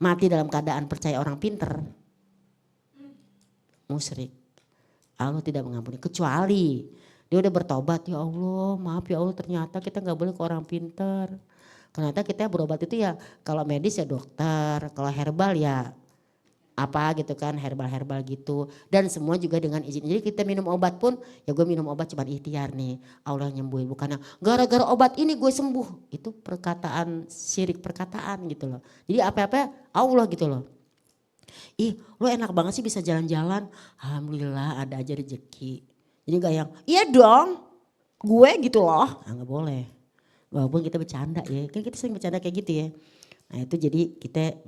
mati dalam keadaan percaya orang pinter, musyrik. Allah tidak mengampuni. Kecuali dia udah bertobat, ya Allah maaf ya Allah ternyata kita nggak boleh ke orang pinter. Ternyata kita berobat itu ya kalau medis ya dokter, kalau herbal ya apa gitu kan, herbal-herbal gitu. Dan semua juga dengan izin. Jadi kita minum obat pun ya gue minum obat cuma ikhtiar nih. Allah nyembuhin, bukannya gara-gara obat ini gue sembuh. Itu perkataan syirik perkataan gitu loh. Jadi apa-apa Allah gitu loh. Ih lo enak banget sih bisa jalan-jalan. Alhamdulillah ada aja rezeki. Jadi gak yang iya dong gue gitu loh. Nah, gak boleh. Walaupun kita bercanda ya. Kan kita sering bercanda kayak gitu ya. Nah itu jadi kita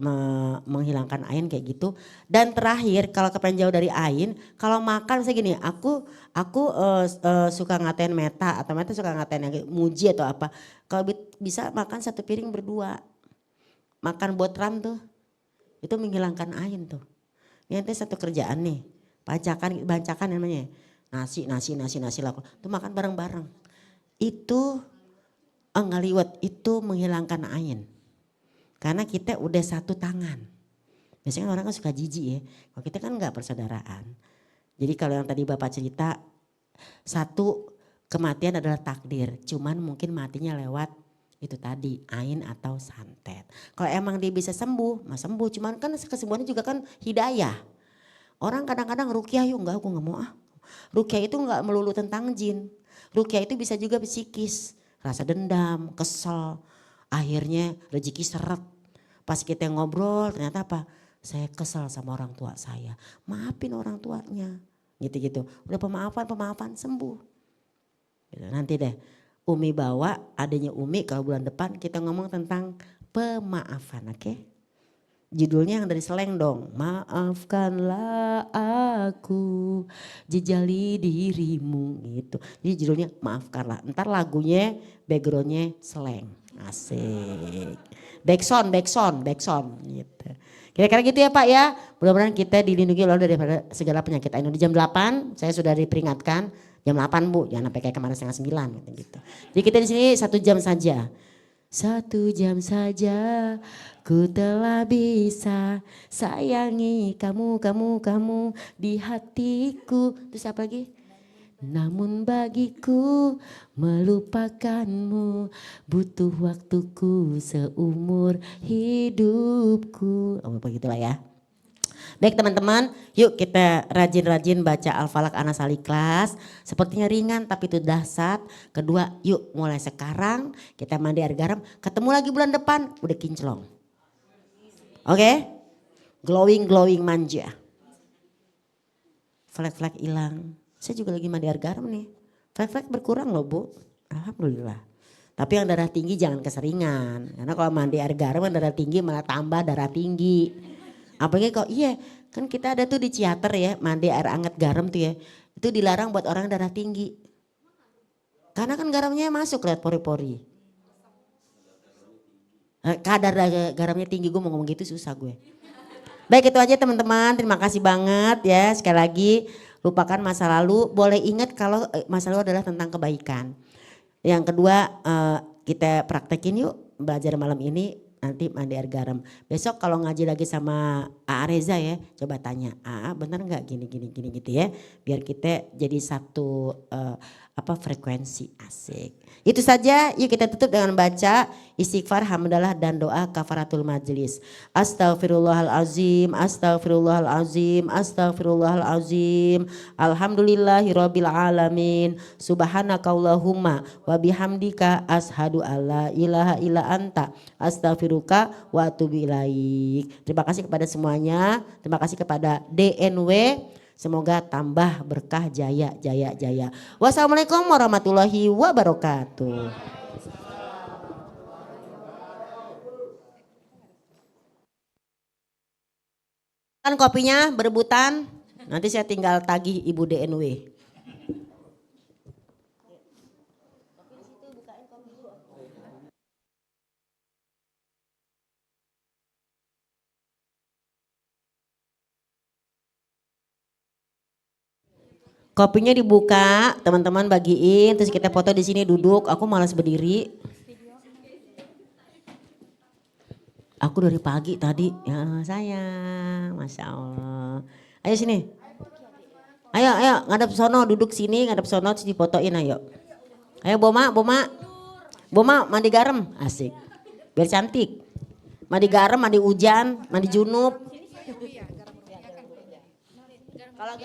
menghilangkan ain kayak gitu. Dan terakhir kalau kepengen jauh dari ain, kalau makan saya gini, aku suka ngatain Meta atau Meta suka ngatain yang muji atau apa. Kalau bisa makan satu piring berdua, makan botram tuh, itu menghilangkan ain tuh. Ini nanti satu kerjaan nih, bancakan namanya, nasi lah, tuh makan bareng-bareng. Itu ngaliwat, itu menghilangkan ain. Karena kita udah satu tangan. Biasanya orang kan suka jijik ya. Kalau kita kan enggak persaudaraan. Jadi kalau yang tadi Bapak cerita, satu kematian adalah takdir. Cuman mungkin matinya lewat itu tadi, ain atau santet. Kalau emang dia bisa sembuh, mah sembuh. Cuman kan kesembuhannya juga kan hidayah. Orang kadang-kadang rukyah yuk, enggak aku enggak mau ah. Rukyah itu enggak melulu tentang jin. Rukyah itu bisa juga psikis. Rasa dendam, kesel. Akhirnya rezeki seret. Pas kita ngobrol ternyata apa? Saya kesel sama orang tua saya. Maafin orang tuanya. Gitu-gitu. Udah pemaafan sembuh. Gitu. Nanti deh Umi bawa adanya Umi kalau bulan depan kita ngomong tentang pemaafan. Oke? Judulnya yang dari Seleng dong. Maafkanlah aku jejali dirimu gitu. Jadi judulnya maafkanlah. Ntar lagunya backgroundnya Seleng. Asik. Backsound gitu. Kira-kira gitu ya Pak ya. Mudah-mudahan kita dilindungi Allah daripada segala penyakit ain. Di jam 8 saya sudah diperingatkan. Jam 8 Bu, jangan sampai kayak kemarin setengah 9 gitu. Jadi kita di sini 1 jam saja. 1 jam saja ku telah bisa sayangi kamu di hatiku. Terus apa lagi? Namun bagiku melupakanmu butuh waktuku seumur hidupku. Oh begitulah ya. Baik teman-teman, yuk kita rajin-rajin baca Al-Falaq Anas Al-Ikhlas. Sepertinya ringan tapi itu dahsyat. Kedua, yuk mulai sekarang kita mandi air garam. Ketemu lagi bulan depan udah kinclong. Oke? Glowing manja. Flek-flek hilang. Saya juga lagi mandi air garam nih. Flek-flek berkurang loh Bu. Alhamdulillah. Tapi yang darah tinggi jangan keseringan. Karena kalau mandi air garam darah tinggi malah tambah darah tinggi. Apalagi kok iya kan kita ada tuh di Ciater ya mandi air hangat garam tuh ya. Itu dilarang buat orang darah tinggi. Karena kan garamnya masuk lewat pori-pori. Kadar garamnya tinggi, gue mau ngomong gitu susah gue. Baik itu aja teman-teman, terima kasih banget ya. Sekali lagi lupakan masa lalu, boleh ingat kalau masa lalu adalah tentang kebaikan. Yang kedua kita praktekin yuk belajar malam ini nanti mandi air garam. Besok kalau ngaji lagi sama A.A. Reza ya, coba tanya, A.A. bener nggak gini gitu ya. Biar kita jadi satu frekuensi, asik. Itu saja, yuk kita tutup dengan baca istighfar, hamdalah dan doa kafaratul majlis. Astaghfirullahalazim, astaghfirullahalazim, astaghfirullahalazim. Alhamdulillahirabbil alamin. Subhanakallahumma wa bihamdika ashadu alla ilaha illa anta astaghfiruka wa atubu ilaik. Terima kasih kepada semuanya, terima kasih kepada DNW. Semoga tambah berkah, jaya. Wassalamualaikum warahmatullahi wabarakatuh. Kan kopinya berebutan, nanti saya tinggal tagih Ibu DNW. Kopinya dibuka, teman-teman bagiin, terus kita foto di sini duduk. Aku malas berdiri. Aku dari pagi tadi, ya sayang, masya Allah. Ayo sini. Ayo, ngadep sono, duduk sini, ngadep sono, terus difotoin ayo. Ayo Boma, mandi garam, asik. Biar cantik. Mandi garam, mandi hujan, mandi junub. Kalau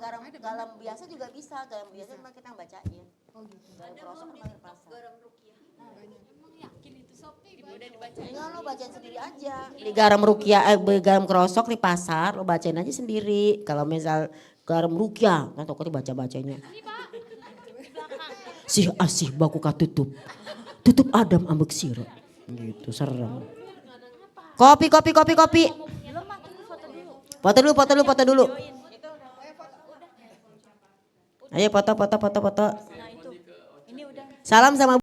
garam biasa juga bisa, garam biasa cuma kita bacain. Oh gitu. Garam krosok kan pasar. Garam rukiah. Emang yakin itu Sopi udah dibacain? Enggak, lo bacain sendiri aja. Di garam rukiah, garam krosok di pasar, lo bacain aja sendiri. Kalau misal garam rukiah, kan toko dibaca-bacanya. Ini Pak, di belakang. Sih asih baku tutup. Tutup Adam ambek sirop. Gitu, serem. Kopi. Foto dulu. Ayo foto. Salam sama